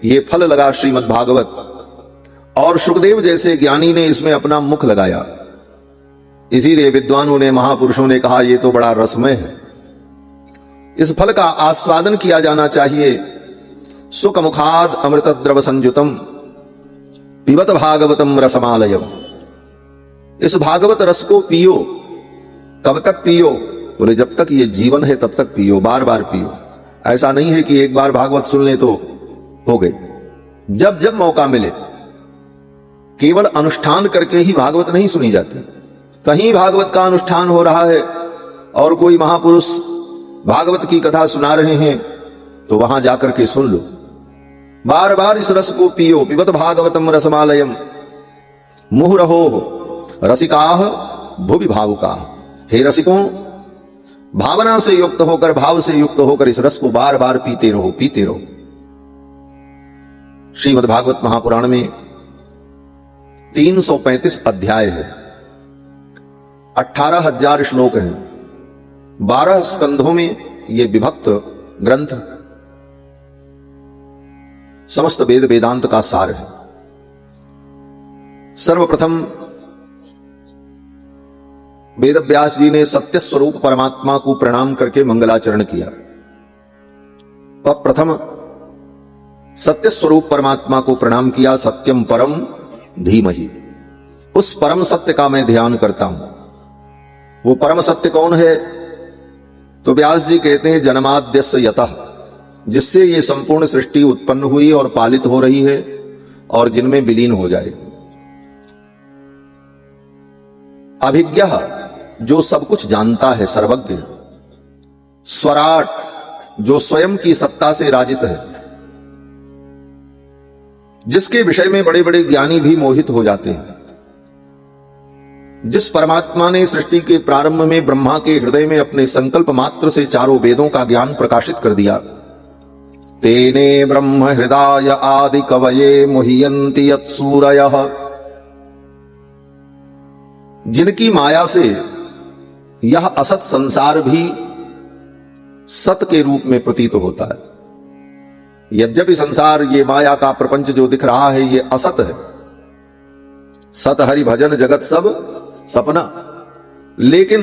ये फल लगा श्रीमद् भागवत, और सुखदेव जैसे ज्ञानी ने इसमें अपना मुख लगाया। इसीलिए विद्वानों ने, महापुरुषों ने कहा ये तो बड़ा रसमय है, इस फल का आस्वादन किया जाना चाहिए। सुख मुखाद अमृत द्रव संयुतम पिबत भागवतम रसमालयम। इस भागवत रस को पियो। कब तक पियो? बोले जब तक ये जीवन है तब तक पियो, बार बार पियो। ऐसा नहीं है कि एक बार भागवत सुन ले तो हो गए। जब जब मौका मिले, केवल अनुष्ठान करके ही भागवत नहीं सुनी जाती। कहीं भागवत का अनुष्ठान हो रहा है और कोई महापुरुष भागवत की कथा सुना रहे हैं तो वहां जाकर के सुन लो। बार बार इस रस को पियो। पिबत भागवतम रसमालयम मुहुरहो रसिकाह भुवि भावुकाः। हे रसिकों, भावना से युक्त होकर, भाव से युक्त होकर इस रस को बार बार पीते रहो, पीते रहो। श्रीमद् भागवत महापुराण में 335 अध्याय है, 18,000 श्लोक हैं, 12 स्कंधों में यह विभक्त ग्रंथ समस्त वेद वेदांत का सार है। सर्वप्रथम वेद व्यास जी ने सत्य स्वरूप परमात्मा को प्रणाम करके मंगलाचरण किया। प्रथम सत्य स्वरूप परमात्मा को प्रणाम किया। सत्यम परम धीमहि, उस परम सत्य का मैं ध्यान करता हूं। वो परम सत्य कौन है? तो व्यास जी कहते हैं जन्माद्यस्य यतः, जिससे ये संपूर्ण सृष्टि उत्पन्न हुई और पालित हो रही है और जिनमें विलीन हो जाए। अभिज्ञः, जो सब कुछ जानता है, सर्वज्ञ। स्वराट, जो स्वयं की सत्ता से राजित है, जिसके विषय में बड़े बड़े ज्ञानी भी मोहित हो जाते हैं। जिस परमात्मा ने सृष्टि के प्रारंभ में ब्रह्मा के हृदय में अपने संकल्प मात्र से चारों वेदों का ज्ञान प्रकाशित कर दिया। तेने ब्रह्म हृदय आदि कवये मुह्यन्ति यत्सूरयः। जिनकी माया से यह असत संसार भी सत के रूप में प्रतीत होता है। यद्यपि संसार, ये माया का प्रपंच जो दिख रहा है, ये असत है। सत हरि भजन जगत सब सपना, लेकिन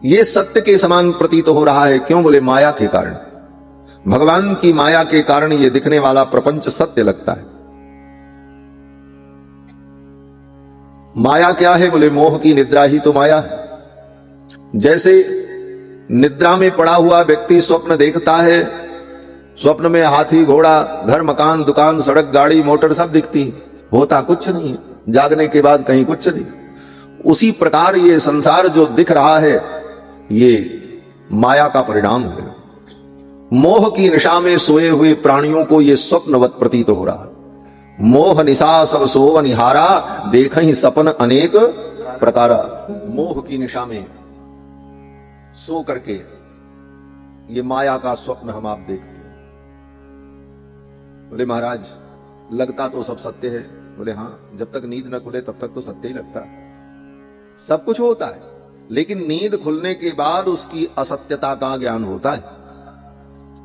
ये सत्य के समान प्रतीत हो रहा है। क्यों? बोले माया के कारण। भगवान की माया के कारण ये दिखने वाला प्रपंच सत्य लगता है। माया क्या है? बोले मोह की निद्रा ही तो माया है। जैसे निद्रा में पड़ा हुआ व्यक्ति स्वप्न देखता है, स्वप्न में हाथी घोड़ा घर मकान दुकान सड़क गाड़ी मोटर सब दिखती, होता कुछ नहीं है। जागने के बाद कहीं कुछ नहीं। उसी प्रकार ये संसार जो दिख रहा है, ये माया का परिणाम है। मोह की निशा में सोए हुए प्राणियों को ये स्वप्नवत प्रतीत हो रहा है। मोह निशा सब सोव निहारा, देखहि सपन अनेक प्रकारा। मोह की निशा में सो करके ये माया का स्वप्न हम आप देखते हैं। बोले महाराज लगता तो सब सत्य है। बोले हाँ, जब तक नींद न खुले तब तक तो सत्य ही लगता है। सब कुछ होता है, लेकिन नींद खुलने के बाद उसकी असत्यता का ज्ञान होता है।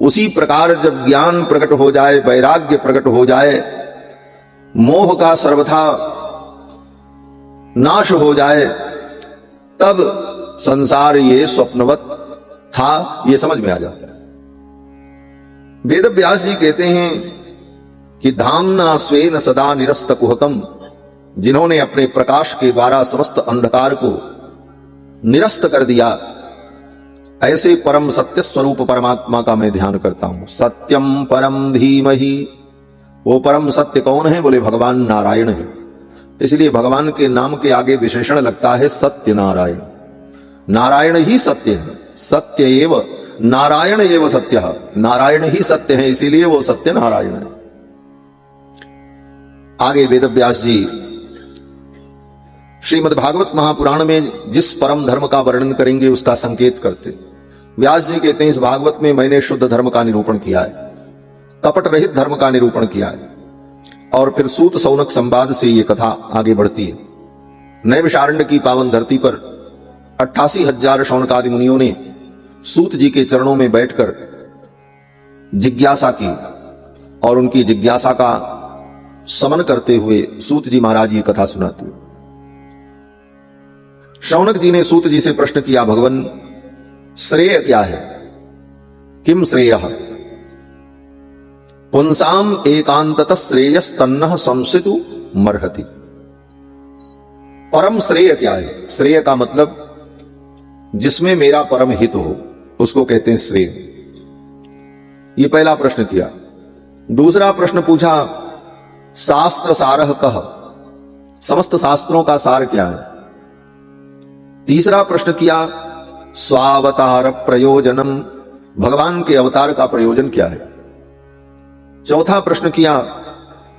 उसी प्रकार जब ज्ञान प्रकट हो जाए, वैराग्य प्रकट हो जाए, मोह का सर्वथा नाश हो जाए, तब संसार ये स्वप्नवत था, ये समझ में आ जाता है। वेद व्यास जी कहते हैं कि धामना स्वेन सदा निरस्त कुहकम, जिन्होंने अपने प्रकाश के द्वारा समस्त अंधकार को निरस्त कर दिया, ऐसे परम सत्य स्वरूप परमात्मा का मैं ध्यान करता हूं। सत्यम परम धीमहि, वो परम सत्य कौन है? बोले भगवान नारायण है। इसलिए भगवान के नाम के आगे विशेषण लगता है सत्य नारायण। नारायण ही सत्य है, सत्य एव नारायण एव सत्य, नारायण ही सत्य है, इसीलिए वो सत्य नारायण है। आगे वेद व्यास जी श्रीमद् भागवत महापुराण में जिस परम धर्म का वर्णन करेंगे उसका संकेत करते। व्यास जी कहते हैं इस भागवत में मैंने शुद्ध धर्म का निरूपण किया है। कपट रहित धर्म का निरूपण किया है। और फिर सूत सौनक संवाद से ये कथा आगे बढ़ती है। नैमिषारण्य की पावन धरती पर 88,000 शौनकादि मुनियों ने सूत जी के चरणों में बैठकर जिज्ञासा की और उनकी जिज्ञासा का समन करते हुए सूत जी महाराज ये कथा सुनाते हैं। शौनक जी ने सूत जी से प्रश्न किया, भगवान श्रेय क्या है? किम श्रेयः? पुंसाम एकांततः श्रेयस्तन्नः संसितु मर्हति। परम श्रेय क्या है? श्रेय का मतलब जिसमें मेरा परम हित हो, उसको कहते हैं श्रेय। ये पहला प्रश्न किया। दूसरा प्रश्न पूछा, शास्त्र सारः कः? समस्त शास्त्रों का सार क्या है? तीसरा प्रश्न किया, स्वावतार प्रयोजनम, भगवान के अवतार का प्रयोजन क्या है? चौथा प्रश्न किया,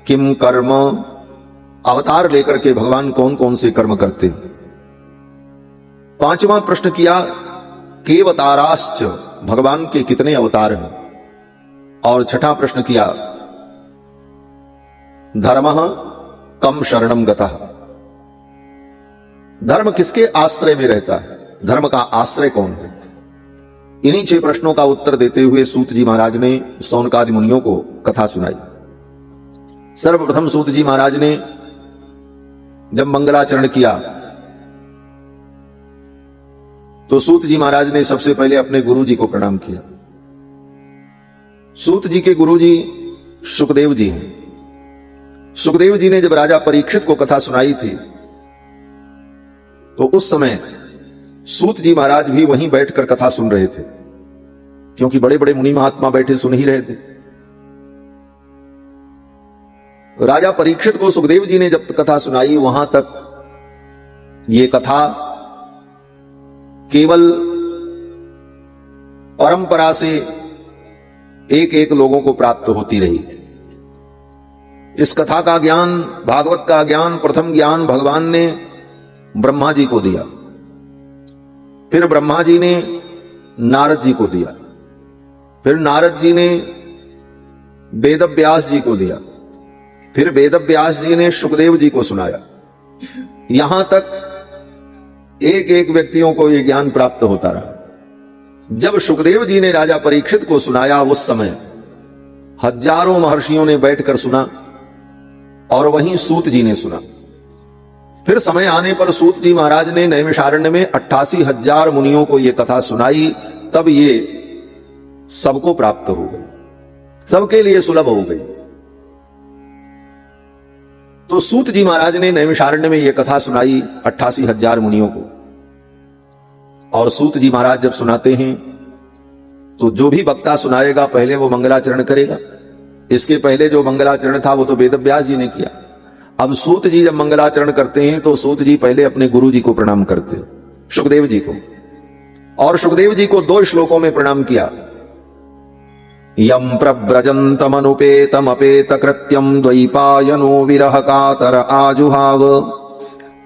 किम कर्म, अवतार लेकर के भगवान कौन कौन से कर्म करते हैं? पांचवा प्रश्न किया, केवताराश्च, भगवान के कितने अवतार हैं? और छठा प्रश्न किया, धर्मः कम शरणम गतः, धर्म किसके आश्रय में रहता है? धर्म का आश्रय कौन है? इन्हीं 6 प्रश्नों का उत्तर देते हुए सूत जी महाराज ने शौनकादि मुनियों को कथा सुनाई। सर्वप्रथम सूत जी महाराज ने जब मंगलाचरण किया तो सूत जी महाराज ने सबसे पहले अपने गुरु जी को प्रणाम किया। सूत जी के गुरु जी सुखदेव जी हैं। सुखदेव जी ने जब राजा परीक्षित को कथा सुनाई थी तो उस समय सूत जी महाराज भी वहीं बैठकर कथा सुन रहे थे, क्योंकि बड़े बड़े मुनि महात्मा बैठे सुन ही रहे थे। राजा परीक्षित को सुखदेव जी ने जब कथा सुनाई, वहां तक ये कथा केवल परंपरा से एक एक लोगों को प्राप्त होती रही। इस कथा का ज्ञान, भागवत का ज्ञान, प्रथम ज्ञान भगवान ने ब्रह्मा जी को दिया, फिर ब्रह्मा जी ने नारद जी को दिया, फिर नारद जी ने वेदव्यास जी को दिया, फिर वेदव्यास जी ने सुखदेव जी को सुनाया। यहां तक एक एक व्यक्तियों को यह ज्ञान प्राप्त होता रहा। जब सुखदेव जी ने राजा परीक्षित को सुनाया, उस समय हजारों महर्षियों ने बैठकर सुना और वहीं सूत जी ने सुना। फिर समय आने पर सूत जी महाराज ने नैमिषारण्य में 88,000 मुनियों को यह कथा सुनाई। तब ये सबको प्राप्त हो गई, सबके लिए सुलभ हो गई। तो सूत जी महाराज ने नैमिषारण्य में यह कथा सुनाई 88,000 मुनियों को। और सूत जी महाराज जब सुनाते हैं तो जो भी वक्ता सुनाएगा पहले वो मंगलाचरण करेगा। इसके पहले जो मंगलाचरण था वो तो वेदव्यास जी ने किया। अब सूत जी जब मंगलाचरण करते हैं तो सूत जी पहले अपने गुरु जी को प्रणाम करते हैं, सुखदेव जी को। और सुखदेव जी को 2 श्लोकों में प्रणाम किया। यम प्रव्रजन्तमनुपेतमपेत कृत्यम द्वैपायनो विरह कातर आजुहाव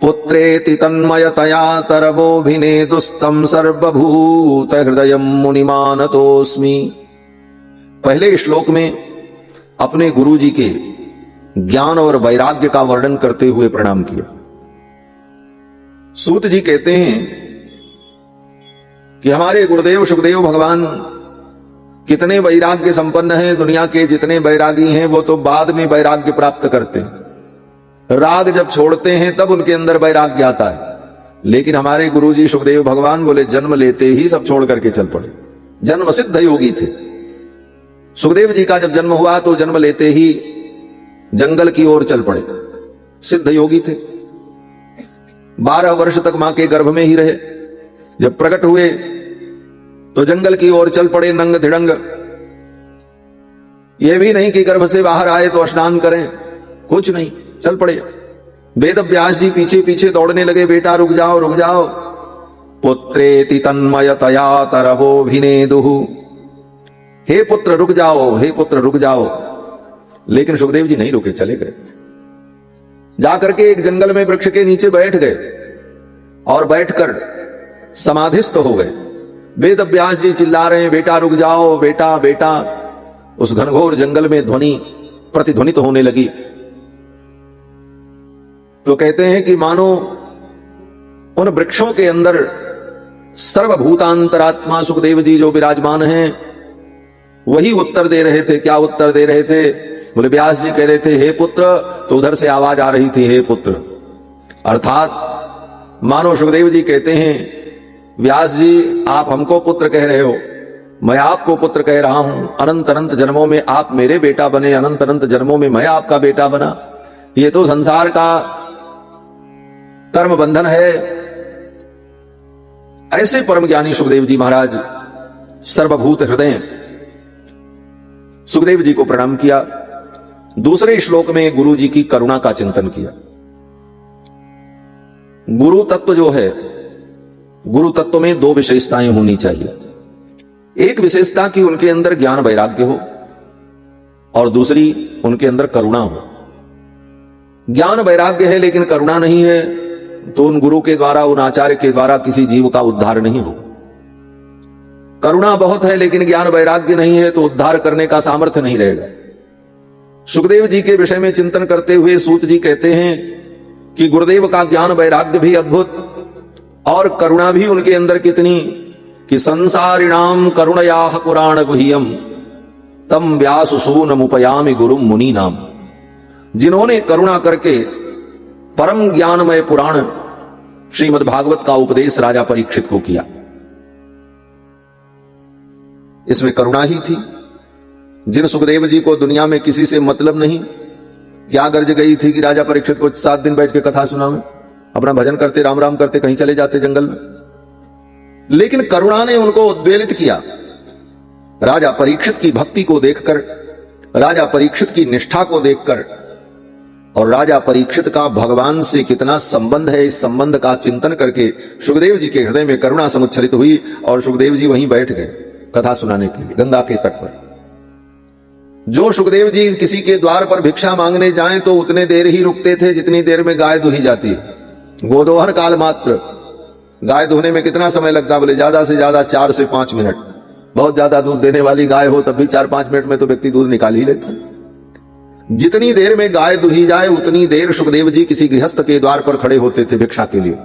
पुत्रेति तन्मयतया तरवोभिनेदुस्तं सर्वभूत हृदयं मुनिमानतोस्मि। पहले श्लोक में अपने गुरु जी के ज्ञान और वैराग्य का वर्णन करते हुए प्रणाम किया। सूत जी कहते हैं कि हमारे गुरुदेव सुखदेव भगवान कितने वैराग्य संपन्न हैं। दुनिया के जितने वैरागी हैं वो तो बाद में वैराग्य प्राप्त करते हैं। राग जब छोड़ते हैं तब उनके अंदर वैराग्य आता है। लेकिन हमारे गुरुजी सुखदेव भगवान बोले जन्म लेते ही सब छोड़ करके चल पड़े। जन्म सिद्ध योगी थे। सुखदेव जी का जब जन्म हुआ तो जन्म लेते ही जंगल की ओर चल पड़े। सिद्ध योगी थे। 12 वर्ष तक मां के गर्भ में ही रहे। जब प्रकट हुए तो जंगल की ओर चल पड़े नंग धिड़ंग। यह भी नहीं कि गर्भ से बाहर आए तो स्नान करें, कुछ नहीं, चल पड़े। वेद व्यास जी पीछे पीछे दौड़ने लगे, बेटा रुक जाओ रुक जाओ। पुत्रेति तन्मयतया तरवोभिनेदुः, हे पुत्र रुक जाओ, हे पुत्र रुक जाओ। लेकिन सुखदेव जी नहीं रुके, चले गए। जाकर के एक जंगल में वृक्ष के नीचे बैठ गए और बैठकर समाधिस्थ हो गए। वेद व्यास जी चिल्ला रहे हैं, बेटा रुक जाओ, बेटा बेटा। उस घनघोर जंगल में ध्वनि प्रतिध्वनित होने लगी। तो कहते हैं कि मानो उन वृक्षों के अंदर सर्वभूतांतरात्मा सुखदेव जी जो विराजमान हैं वही उत्तर दे रहे थे। क्या उत्तर दे रहे थे? बोले व्यास जी कह रहे थे हे पुत्र, तो उधर से आवाज आ रही थी हे पुत्र। अर्थात मानो सुखदेव जी कहते हैं व्यास जी आप हमको पुत्र कह रहे हो, मैं आपको पुत्र कह रहा हूं। अनंत अनंत जन्मों में आप मेरे बेटा बने, अनंत अनंत जन्मों में मैं आपका बेटा बना। ये तो संसार का कर्म बंधन है। ऐसे परम ज्ञानी सुखदेव जी महाराज सर्वभूत हृदय सुखदेव जी को प्रणाम किया। दूसरे श्लोक में गुरु जी की करुणा का चिंतन किया। गुरु तत्व जो है, गुरु तत्व में दो विशेषताएं होनी चाहिए। एक विशेषता कि उनके अंदर ज्ञान वैराग्य हो और दूसरी उनके अंदर करुणा हो। ज्ञान वैराग्य है लेकिन करुणा नहीं है तो उन गुरु के द्वारा, उन आचार्य के द्वारा किसी जीव का उद्धार नहीं हो। करुणा बहुत है लेकिन ज्ञान वैराग्य नहीं है तो उद्धार करने का सामर्थ्य नहीं रहेगा। सुखदेव जी के विषय में चिंतन करते हुए सूत जी कहते हैं कि गुरुदेव का ज्ञान वैराग्य भी अद्भुत और करुणा भी उनके अंदर कितनी कि संसारिणाम करुणयाः पुराण गुह्यम तम व्यास सूनमुपयामि गुरुम मुनि नाम। जिन्होंने करुणा करके परम ज्ञानमय पुराण श्रीमद् भागवत का उपदेश राजा परीक्षित को किया, इसमें करुणा ही थी। जिन सुखदेव जी को दुनिया में किसी से मतलब नहीं, क्या गर्ज गई थी कि राजा परीक्षित को 7 दिन बैठ के कथा सुनावे, अपना भजन करते राम राम करते कहीं चले जाते जंगल में। लेकिन करुणा ने उनको उद्वेलित किया। राजा परीक्षित की भक्ति को देखकर, राजा परीक्षित की निष्ठा को देखकर और राजा परीक्षित का भगवान से कितना संबंध है, इस संबंध का चिंतन करके सुखदेव जी के हृदय में करुणा समुच्छरित हुई और सुखदेव जी वहीं बैठ गए कथा सुनाने के लिए गंगा के तट पर। जो सुखदेव जी किसी के द्वार पर भिक्षा मांगने जाएं तो उतने देर ही रुकते थे जितनी देर में गाय दुही जाती है। गोदोहन काल मात्र। गाय दुहने में कितना समय लगता? बोले ज्यादा से ज्यादा 4 से 5 मिनट। बहुत ज्यादा दूध देने वाली गाय हो तब भी 4-5 मिनट में तो व्यक्ति दूध निकाल ही लेता। जितनी देर में गाय दुही जाए उतनी देर सुखदेव जी किसी गृहस्थ के द्वार पर खड़े होते थे भिक्षा के लिए।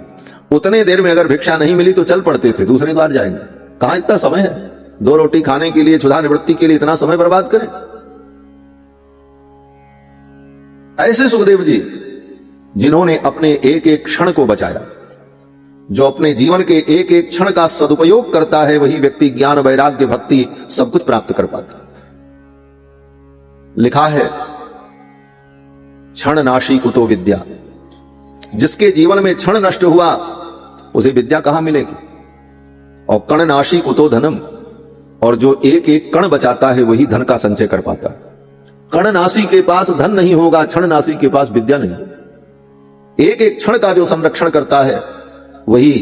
उतने देर में अगर भिक्षा नहीं मिली तो चल पड़ते थे, दूसरे द्वार जाएंगे। कहां इतना समय है? 2 रोटी खाने के लिए, क्षुधा निवृत्ति के लिए इतना समय बर्बाद करें? ऐसे सुखदेव जी जिन्होंने अपने एक एक क्षण को बचाया। जो अपने जीवन के एक एक क्षण का सदुपयोग करता है वही व्यक्ति ज्ञान वैराग्य भक्ति सब कुछ प्राप्त कर पाता। लिखा है क्षण नाशी कुतो विद्या। जिसके जीवन में क्षण नष्ट हुआ उसे विद्या कहां मिलेगी? और कण नाशी कुतो धनम। और जो एक एक कण बचाता है वही धन का संचय कर पाता है। कण नाशी के पास धन नहीं होगा, क्षण नाशी के पास विद्या नहीं। एक एक क्षण का जो संरक्षण करता है वही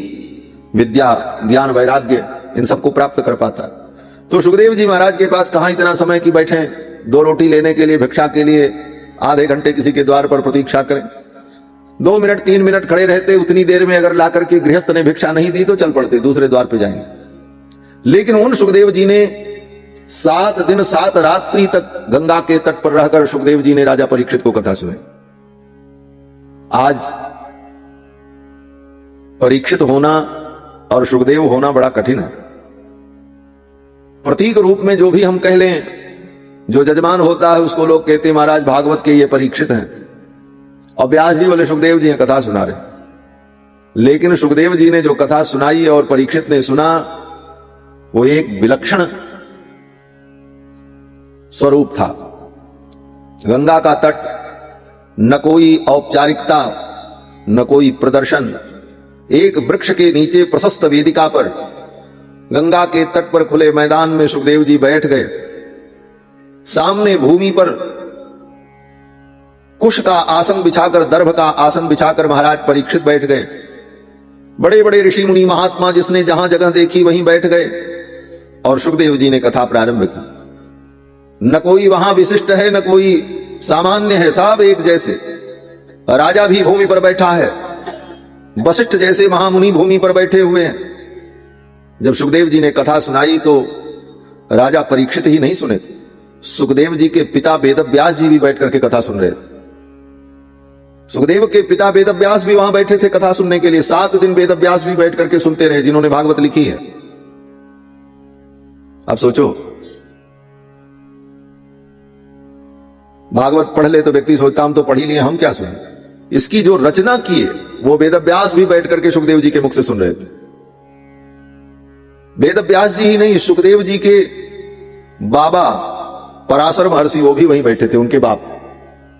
विद्या ज्ञान वैराग्य इन सबको प्राप्त कर पाता है। तो सुखदेव जी महाराज के पास कहां इतना समय कि बैठे 2 रोटी लेने के लिए, भिक्षा के लिए आधे घंटे किसी के द्वार पर प्रतीक्षा करें। 2 मिनट 3 मिनट खड़े रहते, उतनी देर में अगर ला करके गृहस्थ ने भिक्षा नहीं दी तो चल पड़ते, दूसरे द्वार पे जाएंगे। लेकिन उन सुखदेव जी ने 7 दिन 7 रात्रि तक गंगा के तट पर रहकर सुखदेव जी ने राजा परीक्षित को कथा सुनाई। आज परीक्षित होना और सुखदेव होना बड़ा कठिन है। प्रतीक रूप में जो भी हम कह लें, जो जजमान होता है उसको लोग कहते हैं महाराज भागवत के ये परीक्षित हैं, और व्यास जी बोले सुखदेव जी हैं कथा सुना रहे। लेकिन सुखदेव जी ने जो कथा सुनाई और परीक्षित ने सुना वो एक विलक्षण स्वरूप था। गंगा का तट, न कोई औपचारिकता न कोई प्रदर्शन। एक वृक्ष के नीचे प्रशस्त वेदिका पर गंगा के तट पर खुले मैदान में सुखदेव जी बैठ गए। सामने भूमि पर कुश का आसन बिछाकर, दर्भ का आसन बिछाकर महाराज परीक्षित बैठ गए। बड़े बड़े ऋषि मुनि महात्मा जिसने जहां जगह देखी वहीं बैठ गए और सुखदेव जी ने कथा प्रारंभ की। न कोई वहां विशिष्ट है न कोई सामान्य है, सब एक जैसे। राजा भी भूमि पर बैठा है, वशिष्ठ जैसे महामुनि भूमि पर बैठे हुए हैं। जब सुखदेव जी ने कथा सुनाई तो राजा परीक्षित ही नहीं सुने थे, सुखदेव जी के पिता वेदव्यास जी भी बैठ करके कथा सुन रहे थे। सुखदेव के पिता वेदव्यास भी वहां बैठे थे कथा सुनने के लिए। 7 दिन वेदव्यास भी बैठ करके सुनते रहे, जिन्होंने भागवत लिखी है। अब सोचो, भागवत पढ़ ले तो व्यक्ति सोचता हम तो पढ़ ही लिए, हम क्या सुने। इसकी जो रचना की है वो वेदव्यास भी बैठ करके सुखदेव जी के मुख से सुन रहे थे। वेदव्यास जी ही नहीं, सुखदेव जी के बाबा पराशर महर्षि वो भी वहीं बैठे थे। उनके बाप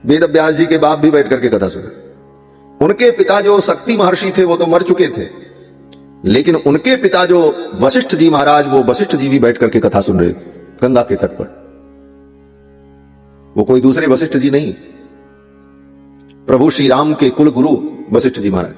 वेदव्यास जी के बाप भी बैठ करके कथा सुने। उनके पिता जो शक्ति महर्षि थे वो तो मर चुके थे, लेकिन उनके पिता जो वशिष्ठ जी महाराज, वो वशिष्ठ जी भी बैठ करके कथा सुन रहे थे गंगा के तट पर। वो कोई दूसरे वशिष्ठ जी नहीं, प्रभु श्री राम के कुल गुरु वशिष्ठ जी महाराज।